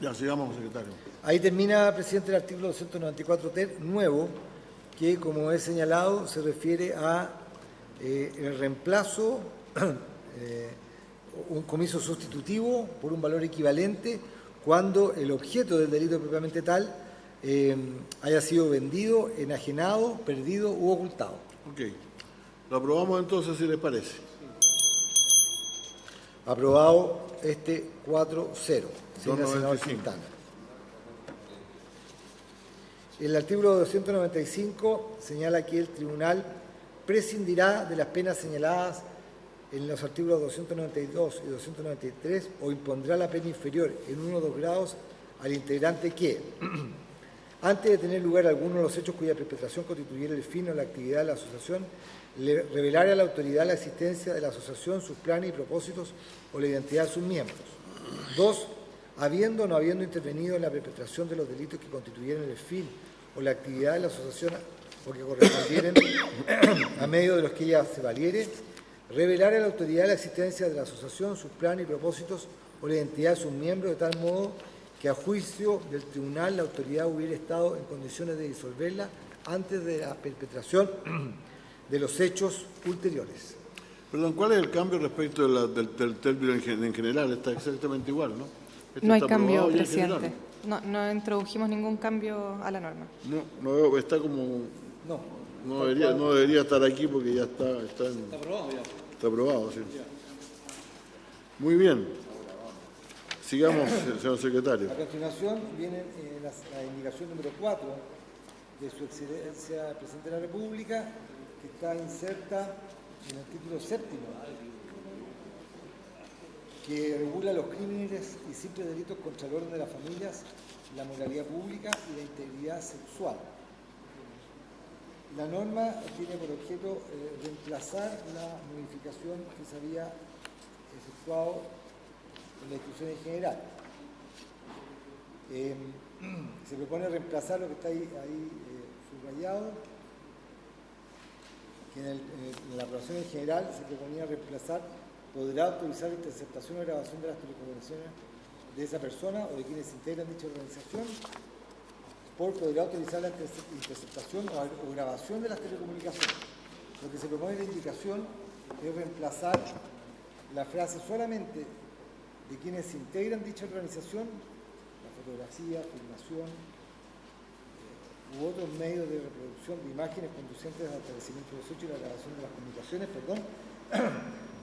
Ya, sigamos, secretario. Ahí termina, presidente, el artículo 294 ter nuevo, que, como he señalado, se refiere a el reemplazo, un comiso sustitutivo por un valor equivalente cuando el objeto del delito propiamente tal haya sido vendido, enajenado, perdido u ocultado. Ok. Lo aprobamos entonces, si les parece. Aprobado este 4-0, señor 295. senador Quintana. El artículo 295 señala que el tribunal prescindirá de las penas señaladas en los artículos 292 y 293 o impondrá la pena inferior en 1 o 2 grados al integrante que, antes de tener lugar alguno de los hechos cuya perpetración constituyera el fin o la actividad de la asociación, le revelara a la autoridad la existencia de la asociación, sus planes y propósitos o la identidad de sus miembros. 2. habiendo o no habiendo intervenido en la perpetración de los delitos que constituyeran el fin o la actividad de la asociación o que correspondieren a medio de los que ella se valiere, revelar a la autoridad la existencia de la asociación, sus planes y propósitos o la identidad de sus miembros, de tal modo que a juicio del tribunal la autoridad hubiera estado en condiciones de disolverla antes de la perpetración de los hechos ulteriores. Perdón, ¿cuál es el cambio respecto del término en general? Está exactamente igual, ¿no? No hay cambio, presidente. No introdujimos ningún cambio a la norma. No, está como... No debería estar aquí porque ya está aprobado. Está aprobado, sí. Muy bien. Sigamos, señor secretario. A continuación viene la indicación número 4 de su excelencia el presidente de la República, que está inserta en el título 7, que regula los crímenes y simples delitos contra el orden de las familias, la moralidad pública y la integridad sexual. La norma tiene por objeto reemplazar la modificación que se había efectuado en la discusión en general. Se propone reemplazar lo que está ahí subrayado, que en la aprobación en general se proponía reemplazar: podrá autorizar la interceptación o grabación de las telecomunicaciones de esa persona o de quienes integran dicha organización, por podrá autorizar la interceptación o grabación de las telecomunicaciones. Lo que se propone en la indicación es reemplazar la frase solamente de quienes integran dicha organización, la fotografía, filmación u otros medios de reproducción de imágenes conducentes al establecimiento de los hechos y la grabación de las comunicaciones,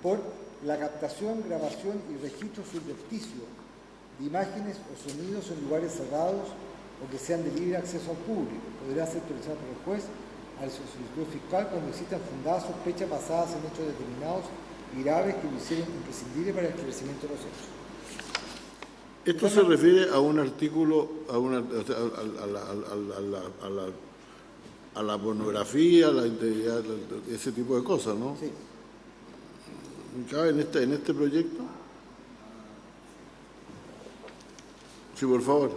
por la captación, grabación y registro subrepticio de imágenes o sonidos en lugares cerrados o que sean de libre acceso al público. Podrá ser autorizado por el juez al solicitud fiscal cuando existan fundadas sospechas basadas en hechos determinados y graves que lo hicieron imprescindible para el esclarecimiento de los hechos. Esto se refiere a un artículo, a la pornografía, a la integridad, ese tipo de cosas, ¿no? Sí. ¿Cabe en este proyecto? Sí, por favor.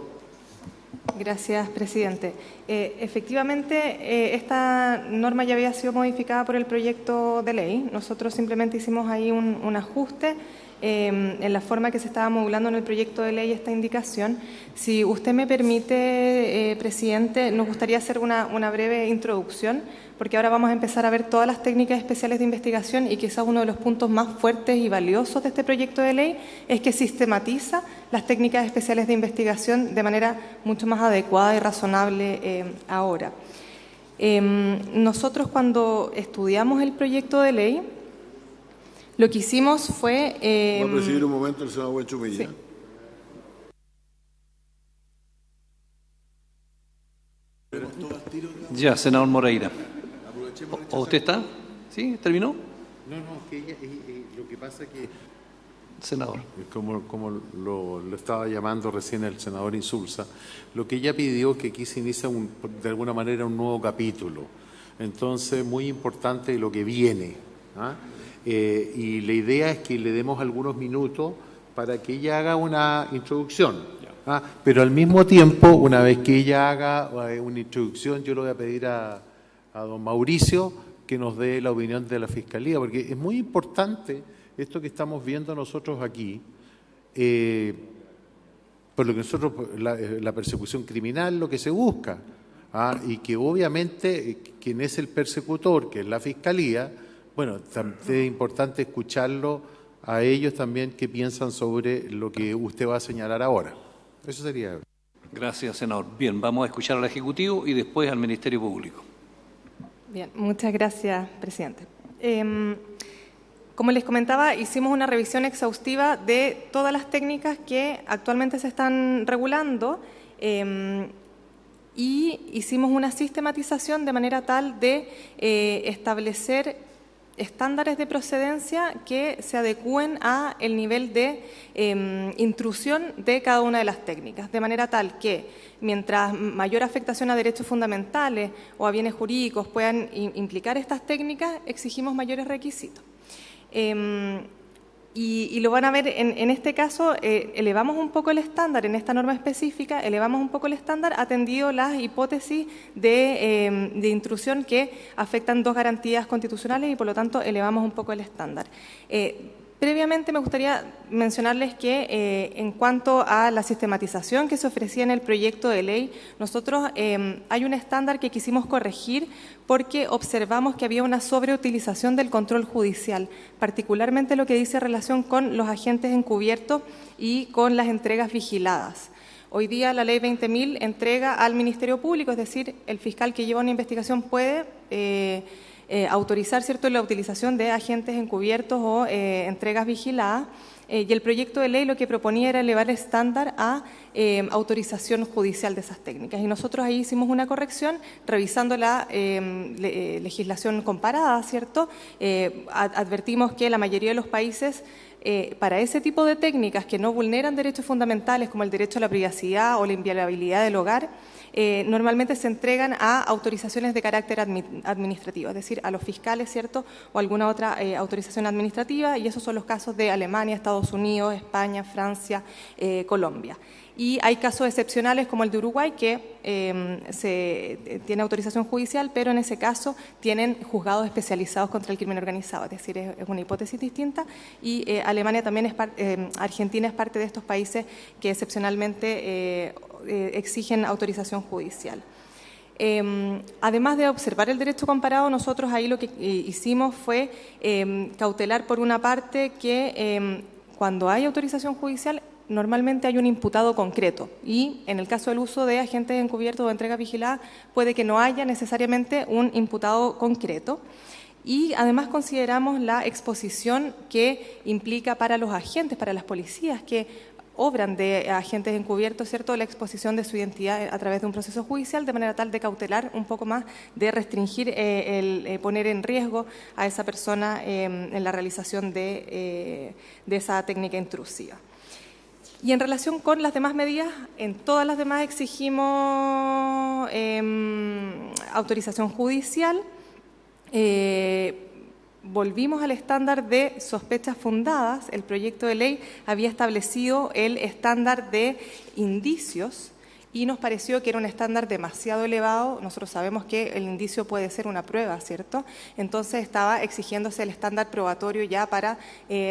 Gracias, presidente. Efectivamente, esta norma ya había sido modificada por el proyecto de ley. Nosotros simplemente hicimos ahí un ajuste en la forma que se estaba modulando en el proyecto de ley esta indicación. Si usted me permite, presidente, nos gustaría hacer una breve introducción, porque ahora vamos a empezar a ver todas las técnicas especiales de investigación y quizás uno de los puntos más fuertes y valiosos de este proyecto de ley es que sistematiza las técnicas especiales de investigación de manera mucho más adecuada y razonable ahora. Nosotros cuando estudiamos el proyecto de ley, lo que hicimos fue... ¿Va a presidir un momento el senador Buenchumilla? Sí. Ya, senador Moreira. ¿O usted está? ¿Sí? ¿Terminó? No, lo que pasa es que... Senador. Como lo estaba llamando recién el senador Insulza, lo que ella pidió que aquí se inicia de alguna manera un nuevo capítulo. Entonces, muy importante lo que viene. Y la idea es que le demos algunos minutos para que ella haga una introducción. Pero al mismo tiempo, una vez que ella haga una introducción, yo le voy a pedir a don Mauricio que nos dé la opinión de la Fiscalía, porque es muy importante esto que estamos viendo nosotros aquí, por lo que nosotros, la persecución criminal, lo que se busca, y que obviamente quien es el persecutor, que es la Fiscalía, bueno, es importante escucharlo a ellos también que piensan sobre lo que usted va a señalar ahora. Eso sería. Gracias, senador. Bien, vamos a escuchar al Ejecutivo y después al Ministerio Público. Bien, muchas gracias, presidente. Como les comentaba, hicimos una revisión exhaustiva de todas las técnicas que actualmente se están regulando y hicimos una sistematización de manera tal de establecer estándares de procedencia que se adecúen a el nivel de intrusión de cada una de las técnicas, de manera tal que mientras mayor afectación a derechos fundamentales o a bienes jurídicos puedan implicar estas técnicas, exigimos mayores requisitos. Y lo van a ver en este caso, elevamos un poco el estándar, en esta norma específica, elevamos un poco el estándar atendido las hipótesis de intrusión que afectan dos garantías constitucionales y por lo tanto elevamos un poco el estándar. Previamente me gustaría mencionarles que en cuanto a la sistematización que se ofrecía en el proyecto de ley, nosotros hay un estándar que quisimos corregir porque observamos que había una sobreutilización del control judicial, particularmente lo que dice relación con los agentes encubiertos y con las entregas vigiladas. Hoy día la ley 20.000 entrega al Ministerio Público, es decir, el fiscal que lleva una investigación puede autorizar, ¿cierto?, la utilización de agentes encubiertos o entregas vigiladas, y el proyecto de ley lo que proponía era elevar el estándar a autorización judicial de esas técnicas. Y nosotros ahí hicimos una corrección revisando la legislación comparada, ¿cierto? Advertimos que la mayoría de los países para ese tipo de técnicas que no vulneran derechos fundamentales como el derecho a la privacidad o la inviolabilidad del hogar, normalmente se entregan a autorizaciones de carácter administrativo, es decir, a los fiscales, ¿cierto?, o alguna otra autorización administrativa, y esos son los casos de Alemania, Estados Unidos, España, Francia, Colombia. Y hay casos excepcionales como el de Uruguay que tiene autorización judicial, pero en ese caso tienen juzgados especializados contra el crimen organizado, es decir, es una hipótesis distinta. Y Alemania también Argentina es parte de estos países que excepcionalmente exigen autorización judicial. Además de observar el derecho comparado, nosotros ahí lo que hicimos fue cautelar por una parte que cuando hay autorización judicial normalmente hay un imputado concreto y en el caso del uso de agentes encubiertos o entrega vigilada puede que no haya necesariamente un imputado concreto. Y además consideramos la exposición que implica para los agentes, para las policías que obran de agentes encubiertos, ¿cierto?, la exposición de su identidad a través de un proceso judicial, de manera tal de cautelar un poco más, de restringir poner en riesgo a esa persona en la realización de esa técnica intrusiva. Y en relación con las demás medidas, en todas las demás exigimos autorización judicial. Volvimos al estándar de sospechas fundadas. El proyecto de ley había establecido el estándar de indicios y nos pareció que era un estándar demasiado elevado. Nosotros sabemos que el indicio puede ser una prueba, ¿cierto? Entonces estaba exigiéndose el estándar probatorio ya para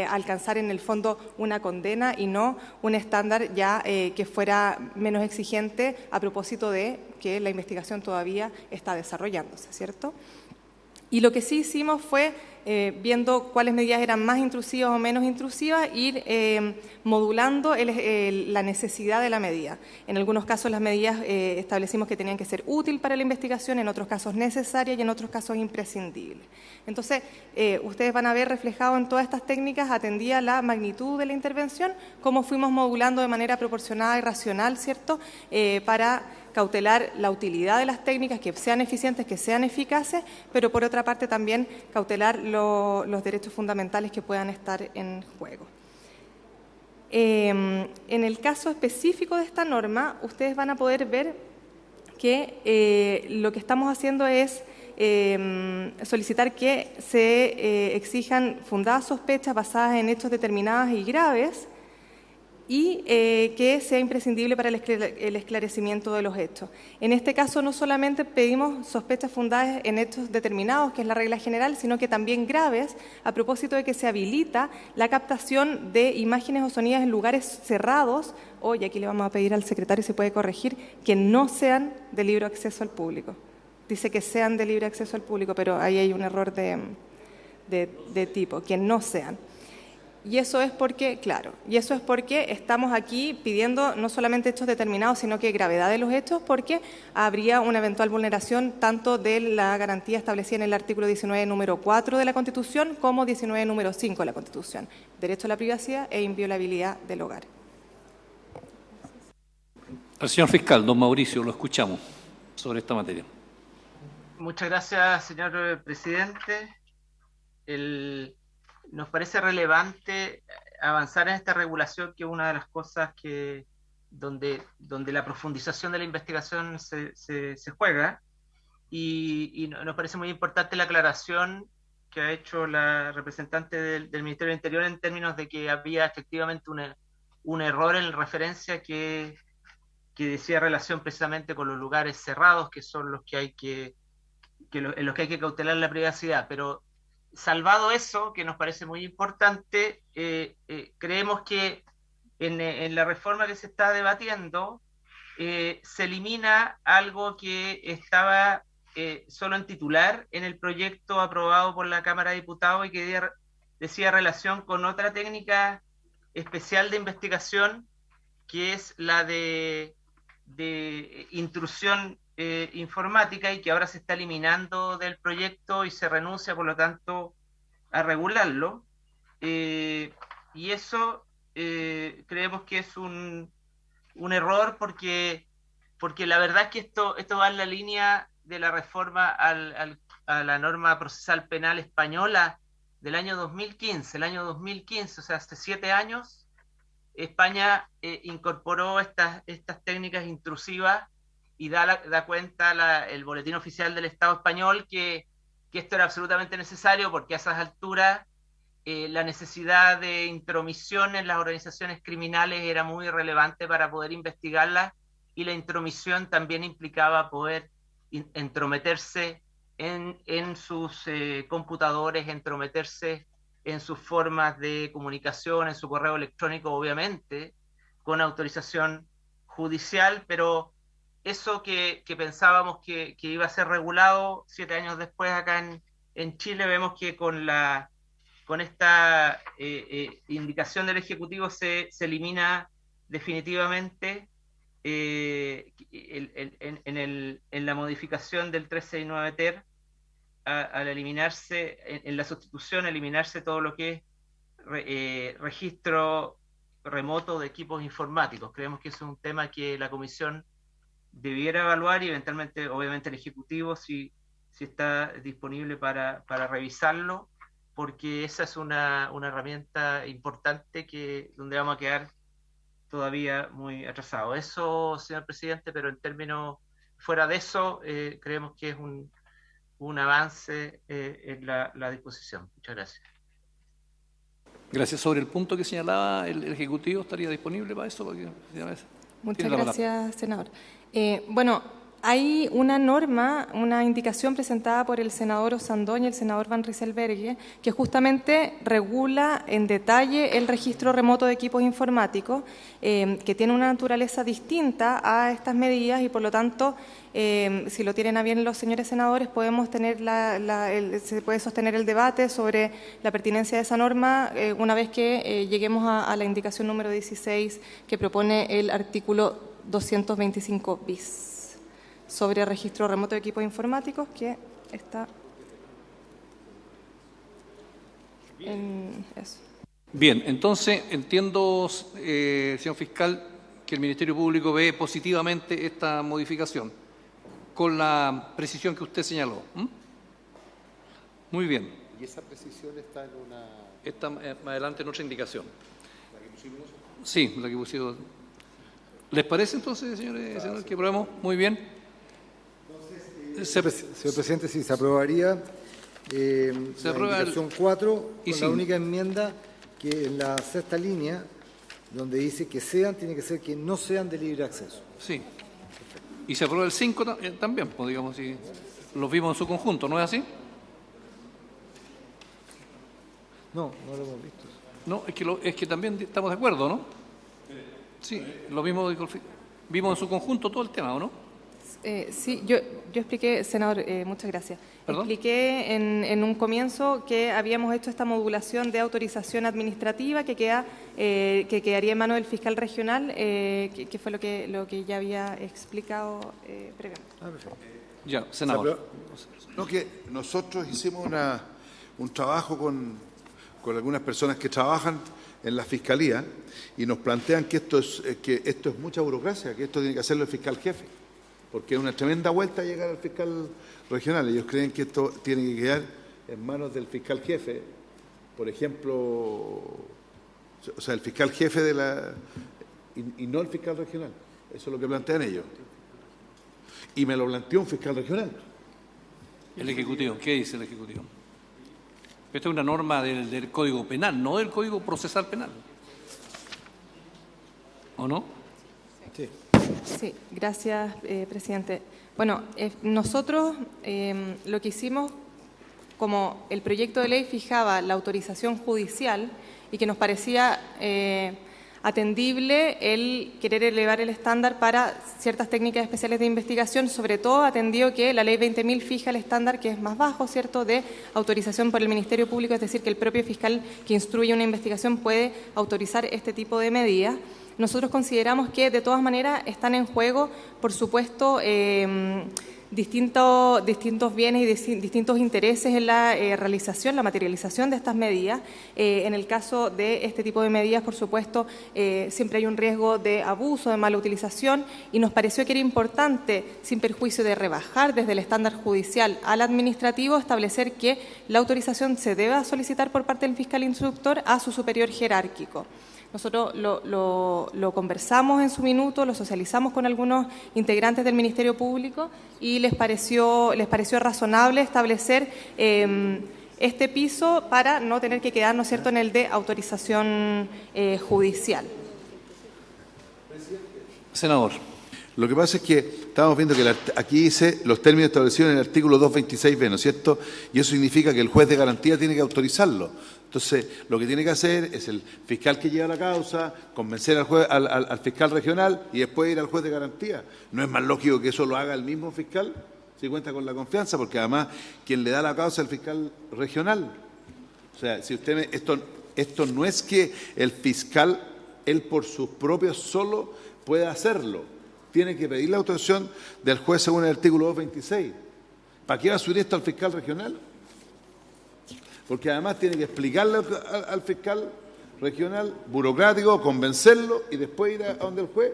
alcanzar en el fondo una condena y no un estándar ya que fuera menos exigente a propósito de que la investigación todavía está desarrollándose, ¿cierto? Y lo que sí hicimos fue, viendo cuáles medidas eran más intrusivas o menos intrusivas, ir modulando la necesidad de la medida. En algunos casos las medidas establecimos que tenían que ser útil para la investigación, en otros casos necesarias y en otros casos imprescindibles. Entonces, ustedes van a ver reflejado en todas estas técnicas, atendida la magnitud de la intervención, cómo fuimos modulando de manera proporcionada y racional, ¿cierto?, para cautelar la utilidad de las técnicas, que sean eficientes, que sean eficaces, pero por otra parte también cautelar los derechos fundamentales que puedan estar en juego. En el caso específico de esta norma, ustedes van a poder ver que lo que estamos haciendo es solicitar que se exijan fundadas sospechas basadas en hechos determinados y graves, y que sea imprescindible para el esclarecimiento de los hechos. En este caso no solamente pedimos sospechas fundadas en hechos determinados, que es la regla general, sino que también graves, a propósito de que se habilita la captación de imágenes o sonidos en lugares cerrados, y aquí le vamos a pedir al secretario si puede corregir, que no sean de libre acceso al público. Dice que sean de libre acceso al público, pero ahí hay un error de tipo, que no sean. Y eso es porque, claro, estamos aquí pidiendo no solamente hechos determinados, sino que gravedad de los hechos, porque habría una eventual vulneración tanto de la garantía establecida en el artículo 19, número 4 de la Constitución, como 19, número 5 de la Constitución, derecho a la privacidad e inviolabilidad del hogar. Al señor fiscal, don Mauricio, lo escuchamos sobre esta materia. Muchas gracias, señor presidente. Nos parece relevante avanzar en esta regulación, que es una de las cosas donde la profundización de la investigación se juega, y nos parece muy importante la aclaración que ha hecho la representante del Ministerio del Interior en términos de que había efectivamente un error en referencia que decía relación precisamente con los lugares cerrados, que son los que hay en los que hay que cautelar la privacidad. Pero salvado eso, que nos parece muy importante, creemos que en la reforma que se está debatiendo se elimina algo que estaba solo en titular en el proyecto aprobado por la Cámara de Diputados y que decía relación con otra técnica especial de investigación, que es la de intrusión informática, y que ahora se está eliminando del proyecto y se renuncia, por lo tanto, a regularlo. Y eso creemos que es un error porque la verdad es que esto va en la línea de la reforma a la norma procesal penal española del año 2015. El año 2015, o sea, hace 7 años, España incorporó estas técnicas intrusivas y da cuenta el Boletín Oficial del Estado Español que esto era absolutamente necesario, porque a esas alturas la necesidad de intromisión en las organizaciones criminales era muy relevante para poder investigarlas, y la intromisión también implicaba poder entrometerse en sus computadores, entrometerse en sus formas de comunicación, en su correo electrónico, obviamente, con autorización judicial. Pero eso que pensábamos que iba a ser regulado 7 años después acá en Chile, vemos que con esta indicación del Ejecutivo se elimina definitivamente en la modificación del 369 ter, al eliminarse, en la sustitución, eliminarse todo lo que es registro remoto de equipos informáticos. Creemos que es un tema que la Comisión debiera evaluar, y eventualmente, obviamente, el Ejecutivo, si está disponible para revisarlo, porque esa es una herramienta importante donde vamos a quedar todavía muy atrasados. Eso, señor presidente, pero en términos fuera de eso, creemos que es un avance en la disposición. Muchas gracias. Gracias. Sobre el punto que señalaba el Ejecutivo, ¿estaría disponible para eso? Muchas gracias, senador. Bueno, hay una norma, una indicación presentada por el senador Osandón y el senador Van Rysselberghe, que justamente regula en detalle el registro remoto de equipos informáticos, que tiene una naturaleza distinta a estas medidas, y por lo tanto, si lo tienen a bien los señores senadores, podemos tener se puede sostener el debate sobre la pertinencia de esa norma una vez que lleguemos a la indicación número 16 que propone el artículo 225 bis. Sobre registro remoto de equipos informáticos, que está en eso. Bien, entonces entiendo, señor fiscal, que el Ministerio Público ve positivamente esta modificación, con la precisión que usted señaló. Muy bien. ¿Y esa precisión está en una...? Está más adelante en otra indicación. ¿La que pusimos? Sí, la que pusimos. ¿Les parece entonces, señores, que aprobemos? Muy bien. Señor presidente, sí, se aprobaría la indicación 4 con la única enmienda que en la sexta línea, donde dice que tiene que ser que no sean de libre acceso. Sí. Y se aprueba el 5 también, pues, digamos, si los vimos en su conjunto, ¿no es así? No lo hemos visto. No, es que también estamos de acuerdo, ¿no? Sí, lo mismo vimos en su conjunto todo el tema, ¿o no? Sí, yo expliqué, senador, muchas gracias. ¿Perdón? Expliqué en un comienzo que habíamos hecho esta modulación de autorización administrativa que quedaría en manos del fiscal regional, que fue lo que ya había explicado previamente. Perfecto. Ya, senador. No, que nosotros hicimos un trabajo con algunas personas que trabajan en la Fiscalía y nos plantean que esto es mucha burocracia, que esto tiene que hacerlo el fiscal jefe, porque es una tremenda vuelta llegar al fiscal regional. Ellos creen que esto tiene que quedar en manos del fiscal jefe, por ejemplo, o sea, el fiscal jefe y no el fiscal regional. Eso es lo que plantean ellos. Y me lo planteó un fiscal regional. El Ejecutivo, ¿qué dice el Ejecutivo? Esta es una norma del Código Penal, no del Código Procesal Penal. ¿O no? Sí. Sí, gracias, presidente. Bueno, nosotros lo que hicimos, como el proyecto de ley fijaba la autorización judicial y que nos parecía atendible el querer elevar el estándar para ciertas técnicas especiales de investigación, sobre todo atendido que la ley 20.000 fija el estándar que es más bajo, ¿cierto?, de autorización por el Ministerio Público, es decir, que el propio fiscal que instruye una investigación puede autorizar este tipo de medidas. Nosotros consideramos que, de todas maneras, están en juego, por supuesto, distintos bienes y distintos intereses en la realización, la materialización de estas medidas. En el caso de este tipo de medidas, por supuesto, siempre hay un riesgo de abuso, de mala utilización, y nos pareció que era importante, sin perjuicio de rebajar desde el estándar judicial al administrativo, establecer que la autorización se deba solicitar por parte del fiscal instructor a su superior jerárquico. Nosotros lo conversamos en su minuto, lo socializamos con algunos integrantes del Ministerio Público y les pareció razonable establecer este piso para no tener que quedarnos, ¿cierto?, en el de autorización judicial. Senador. Lo que pasa es que estamos viendo que aquí dice los términos establecidos en el artículo 226b, ¿no es cierto? Y eso significa que el juez de garantía tiene que autorizarlo. Entonces, lo que tiene que hacer es el fiscal que lleva la causa, convencer al fiscal regional y después ir al juez de garantía. ¿No es más lógico que eso lo haga el mismo fiscal, si cuenta con la confianza? Porque además quien le da la causa es el fiscal regional. O sea, si usted esto no es que el fiscal, él por sus propios solo pueda hacerlo. Tiene que pedir la autorización del juez según el artículo 226. ¿Para qué va a subir esto al fiscal regional? Porque además tiene que explicarle al fiscal regional, burocrático, convencerlo y después ir a donde el juez.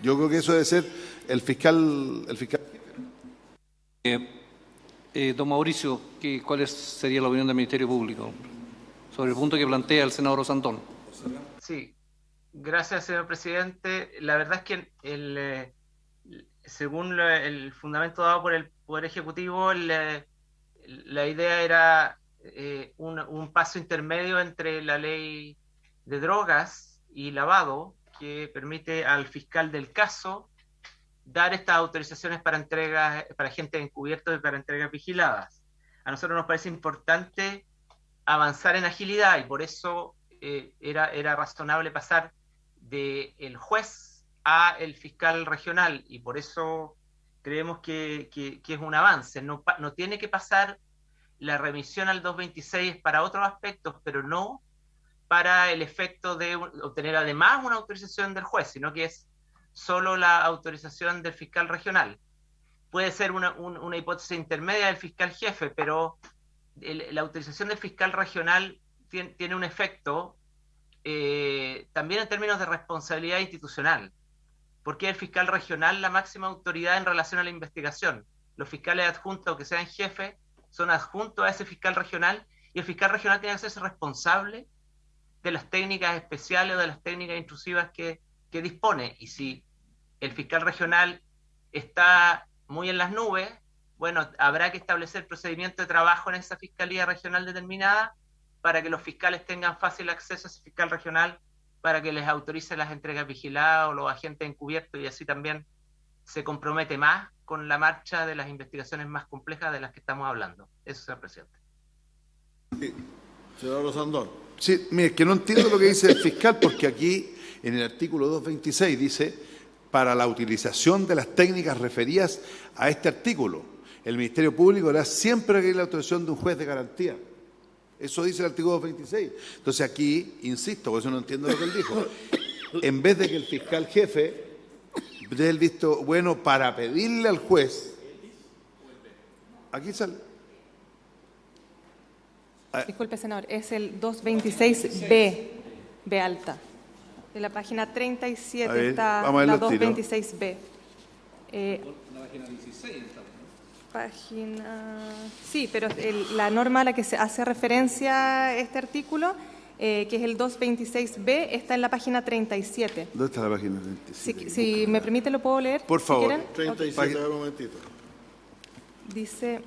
Yo creo que eso debe ser el fiscal. Don Mauricio, ¿cuál sería la opinión del Ministerio Público sobre el punto que plantea el senador Osandón? Sí, gracias, señor presidente. La verdad es que según el fundamento dado por el Poder Ejecutivo, la idea era un paso intermedio entre la ley de drogas y lavado, que permite al fiscal del caso dar estas autorizaciones para entregas, para agentes encubiertos y para entregas vigiladas. A nosotros nos parece importante avanzar en agilidad y por eso era razonable pasar del juez a el fiscal regional, y por eso creemos que es un avance. No tiene que pasar la remisión al 226 para otros aspectos, pero no para el efecto de obtener además una autorización del juez, sino que es solo la autorización del fiscal regional. Puede ser una hipótesis intermedia del fiscal jefe, pero la autorización del fiscal regional tiene un efecto también en términos de responsabilidad institucional, porque el fiscal regional la máxima autoridad en relación a la investigación. Los fiscales adjuntos, que sean jefes, son adjuntos a ese fiscal regional, y el fiscal regional tiene que hacerse responsable de las técnicas especiales o de las técnicas intrusivas que dispone. Y si el fiscal regional está muy en las nubes, bueno, habrá que establecer procedimiento de trabajo en esa fiscalía regional determinada para que los fiscales tengan fácil acceso a ese fiscal regional para que les autorice las entregas vigiladas o los agentes encubiertos, y así también se compromete más con la marcha de las investigaciones más complejas de las que estamos hablando. Eso, señor presidente. Sí. Senador Osandón. Sí, mire, que no entiendo lo que dice el fiscal, porque aquí en el artículo 226 dice para la utilización de las técnicas referidas a este artículo. El Ministerio Público hará siempre requerir la autorización de un juez de garantía. Eso dice el artículo 226. Entonces aquí, insisto, por eso no entiendo lo que él dijo. En vez de que el fiscal jefe dé el visto bueno para pedirle al juez, aquí sale. Disculpe, senador, es el 226B, B alta. En la página 37 ver, está vamos a la verlo al tiro. 226B. La página 16 está. Sí, pero la norma a la que se hace referencia este artículo, que es el 226B, está en la página 37. ¿Dónde está la página 37? Si me permite, lo puedo leer. Por favor. Si quieren. 37, okay. Un momentito. Dice...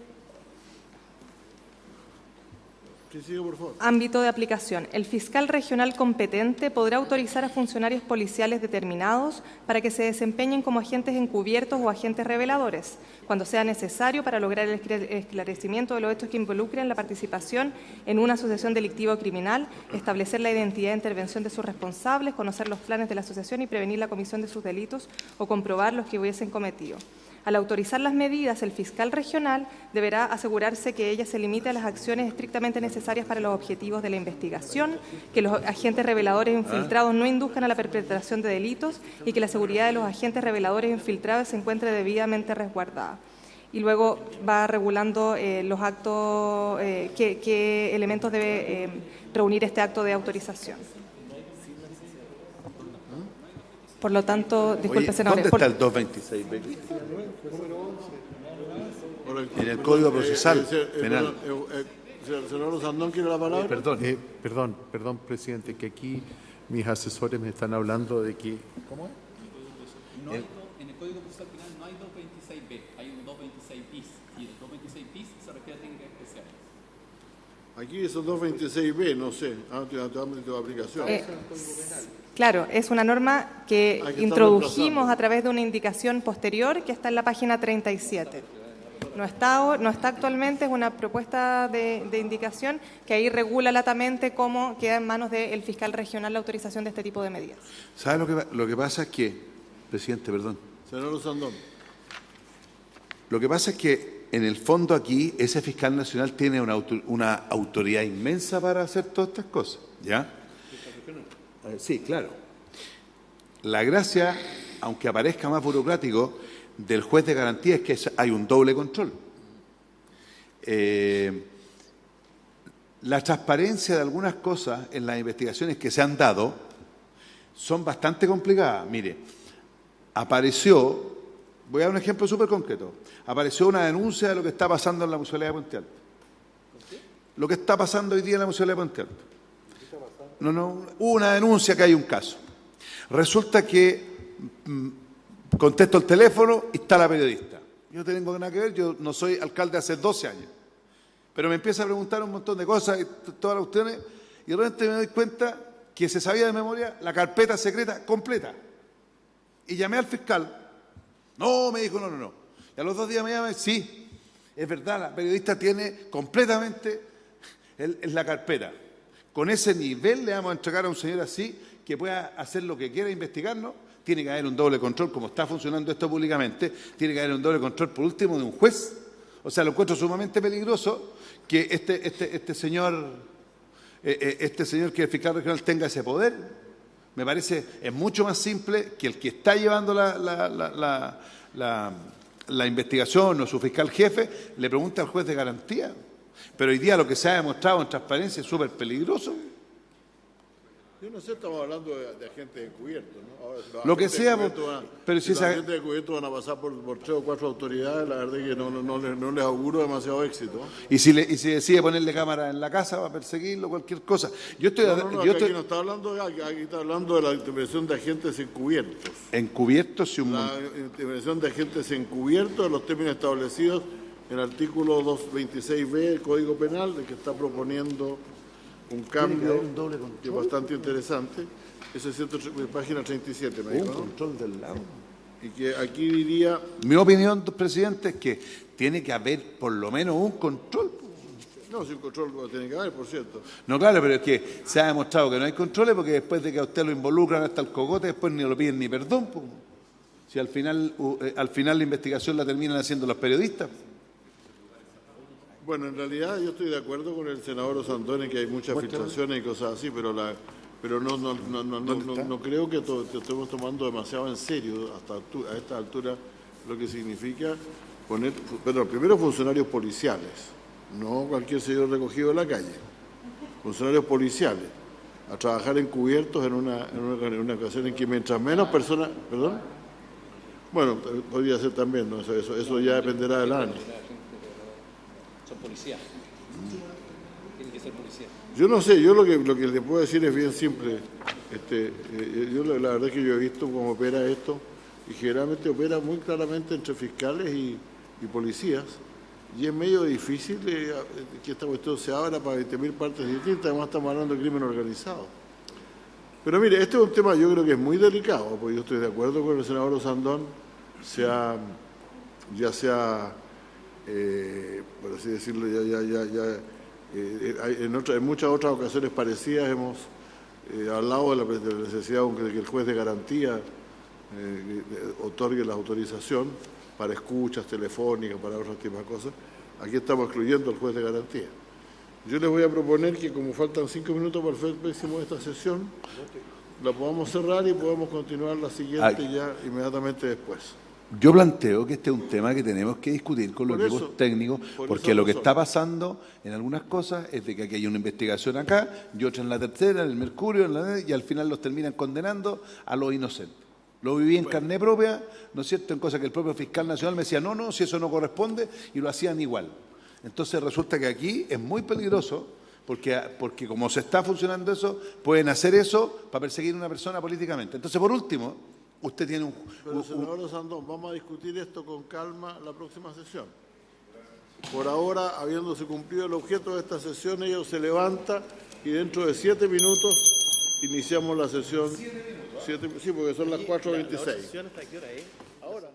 Sí, sigue, por favor. Ámbito de aplicación. El fiscal regional competente podrá autorizar a funcionarios policiales determinados para que se desempeñen como agentes encubiertos o agentes reveladores, cuando sea necesario para lograr el esclarecimiento de los hechos que involucren la participación en una asociación delictiva o criminal, establecer la identidad de intervención de sus responsables, conocer los planes de la asociación y prevenir la comisión de sus delitos o comprobar los que hubiesen cometido. Al autorizar las medidas, el fiscal regional deberá asegurarse que ellas se limiten a las acciones estrictamente necesarias para los objetivos de la investigación, que los agentes reveladores infiltrados no induzcan a la perpetración de delitos y que la seguridad de los agentes reveladores infiltrados se encuentre debidamente resguardada. Y luego va regulando los actos, qué elementos debe reunir este acto de autorización. Por lo tanto, disculpe, Oye, senador. ¿dónde está el 226B? En el Código Procesal Penal. Senador Sandón, ¿quiere la palabra? Perdón, presidente, que aquí mis asesores me están hablando de que... ¿Cómo es? No, en el Código Procesal Penal no hay 226B, hay un 226 bis, y el 226 bis se refiere a técnicas especiales. Aquí esos 226B, no sé, ámbito de aplicación. Claro, es una norma que introdujimos a través de una indicación posterior que está en la página 37. No está actualmente, es una propuesta de indicación que ahí regula latamente cómo queda en manos del fiscal regional la autorización de este tipo de medidas. ¿Sabe lo que pasa? Es que, presidente, perdón. Senador Sandón. Lo que pasa es que, en el fondo aquí, ese fiscal nacional tiene una autoridad inmensa para hacer todas estas cosas, ¿ya? Sí, claro. La gracia, aunque aparezca más burocrático, del juez de garantía es que hay un doble control. La transparencia de algunas cosas en las investigaciones que se han dado son bastante complicadas. Mire, voy a dar un ejemplo súper concreto, apareció una denuncia de lo que está pasando en la Municipalidad de Puente Alto. Lo que está pasando hoy día en la Municipalidad de Puente Alto. Hubo una denuncia que hay un caso. Resulta que contesto el teléfono y está la periodista. Yo no tengo nada que ver, yo no soy alcalde hace 12 años. Pero me empieza a preguntar un montón de cosas y todas las cuestiones, y de repente me doy cuenta que se sabía de memoria la carpeta secreta completa. Y llamé al fiscal. No, me dijo, no. Y a los 2 días me llama, sí, es verdad, la periodista tiene completamente la carpeta. Con ese nivel le vamos a entregar a un señor así que pueda hacer lo que quiera investigarnos. Tiene que haber un doble control, como está funcionando esto públicamente, tiene que haber un doble control, por último, de un juez. O sea, lo encuentro sumamente peligroso que este señor que el fiscal regional tenga ese poder. Me parece, es mucho más simple que el que está llevando la investigación o su fiscal jefe le pregunte al juez de garantía. Pero hoy día lo que se ha demostrado en transparencia es súper peligroso. Yo no sé, estamos hablando de agentes encubiertos, ¿no? Ahora, lo que sea, pero si los agentes encubiertos van a pasar por 3 o 4 autoridades, la verdad es que no les auguro demasiado éxito. Y si decide ponerle cámara en la casa, va a perseguirlo, cualquier cosa. Aquí no está hablando, aquí está hablando de la intervención de agentes encubiertos. Encubiertos y la intervención de agentes encubiertos en los términos establecidos en el artículo 226B del Código Penal, de que está proponiendo un cambio que es bastante interesante. Ese es página 37, me dijo, ¿no? Control del lado. Y que aquí diría... Mi opinión, presidente, es que tiene que haber por lo menos un control. No, si un control tiene que haber, por cierto. No, claro, pero es que se ha demostrado que no hay controles porque después de que a usted lo involucran hasta el cogote, después ni lo piden ni perdón. Pues. Si al final la investigación la terminan haciendo los periodistas. Bueno, en realidad yo estoy de acuerdo con el senador Osandón en que hay muchas filtraciones y cosas así, pero no creo que estemos tomando demasiado en serio a esta altura lo que significa poner, primero funcionarios policiales, no cualquier señor recogido en la calle, funcionarios policiales, a trabajar encubiertos en una ocasión en que mientras menos personas, ¿perdón? Bueno, podría ser también, ¿no? Eso ya dependerá del año. Son policías. Tienen que ser policías. Yo no sé, yo lo que le puedo decir es bien simple. Yo la verdad es que yo he visto cómo opera esto y generalmente opera muy claramente entre fiscales y policías y es medio difícil que esta cuestión se abra para 20.000 partes distintas, además estamos hablando de crimen organizado. Pero mire, este es un tema yo creo que es muy delicado, porque yo estoy de acuerdo con el senador Osandón, por así decirlo, en muchas otras ocasiones parecidas hemos hablado de la necesidad de que el juez de garantía otorgue la autorización para escuchas telefónicas, para otros tipos de cosas. Aquí estamos excluyendo al juez de garantía. Yo les voy a proponer que, como faltan 5 minutos para el próximo de esta sesión, la podamos cerrar y podamos continuar la siguiente ya inmediatamente después. Yo planteo que este es un tema que tenemos que discutir con los equipos técnicos, porque lo que está pasando en algunas cosas es de que aquí hay una investigación acá y otra en la tercera, en el Mercurio, y al final los terminan condenando a los inocentes. Lo viví en carné propia, ¿no es cierto?, en cosas que el propio fiscal nacional me decía, no, si eso no corresponde, y lo hacían igual. Entonces resulta que aquí es muy peligroso, porque como se está funcionando eso, pueden hacer eso para perseguir a una persona políticamente. Entonces, por último, usted tiene Pero, senador Osandón, vamos a discutir esto con calma la próxima sesión. Por ahora, habiéndose cumplido el objeto de esta sesión, ella se levanta y dentro de 7 minutos iniciamos la sesión. 7 minutos. Sí, porque son las 4:26. ¿La sesión hasta qué hora es? Ahora.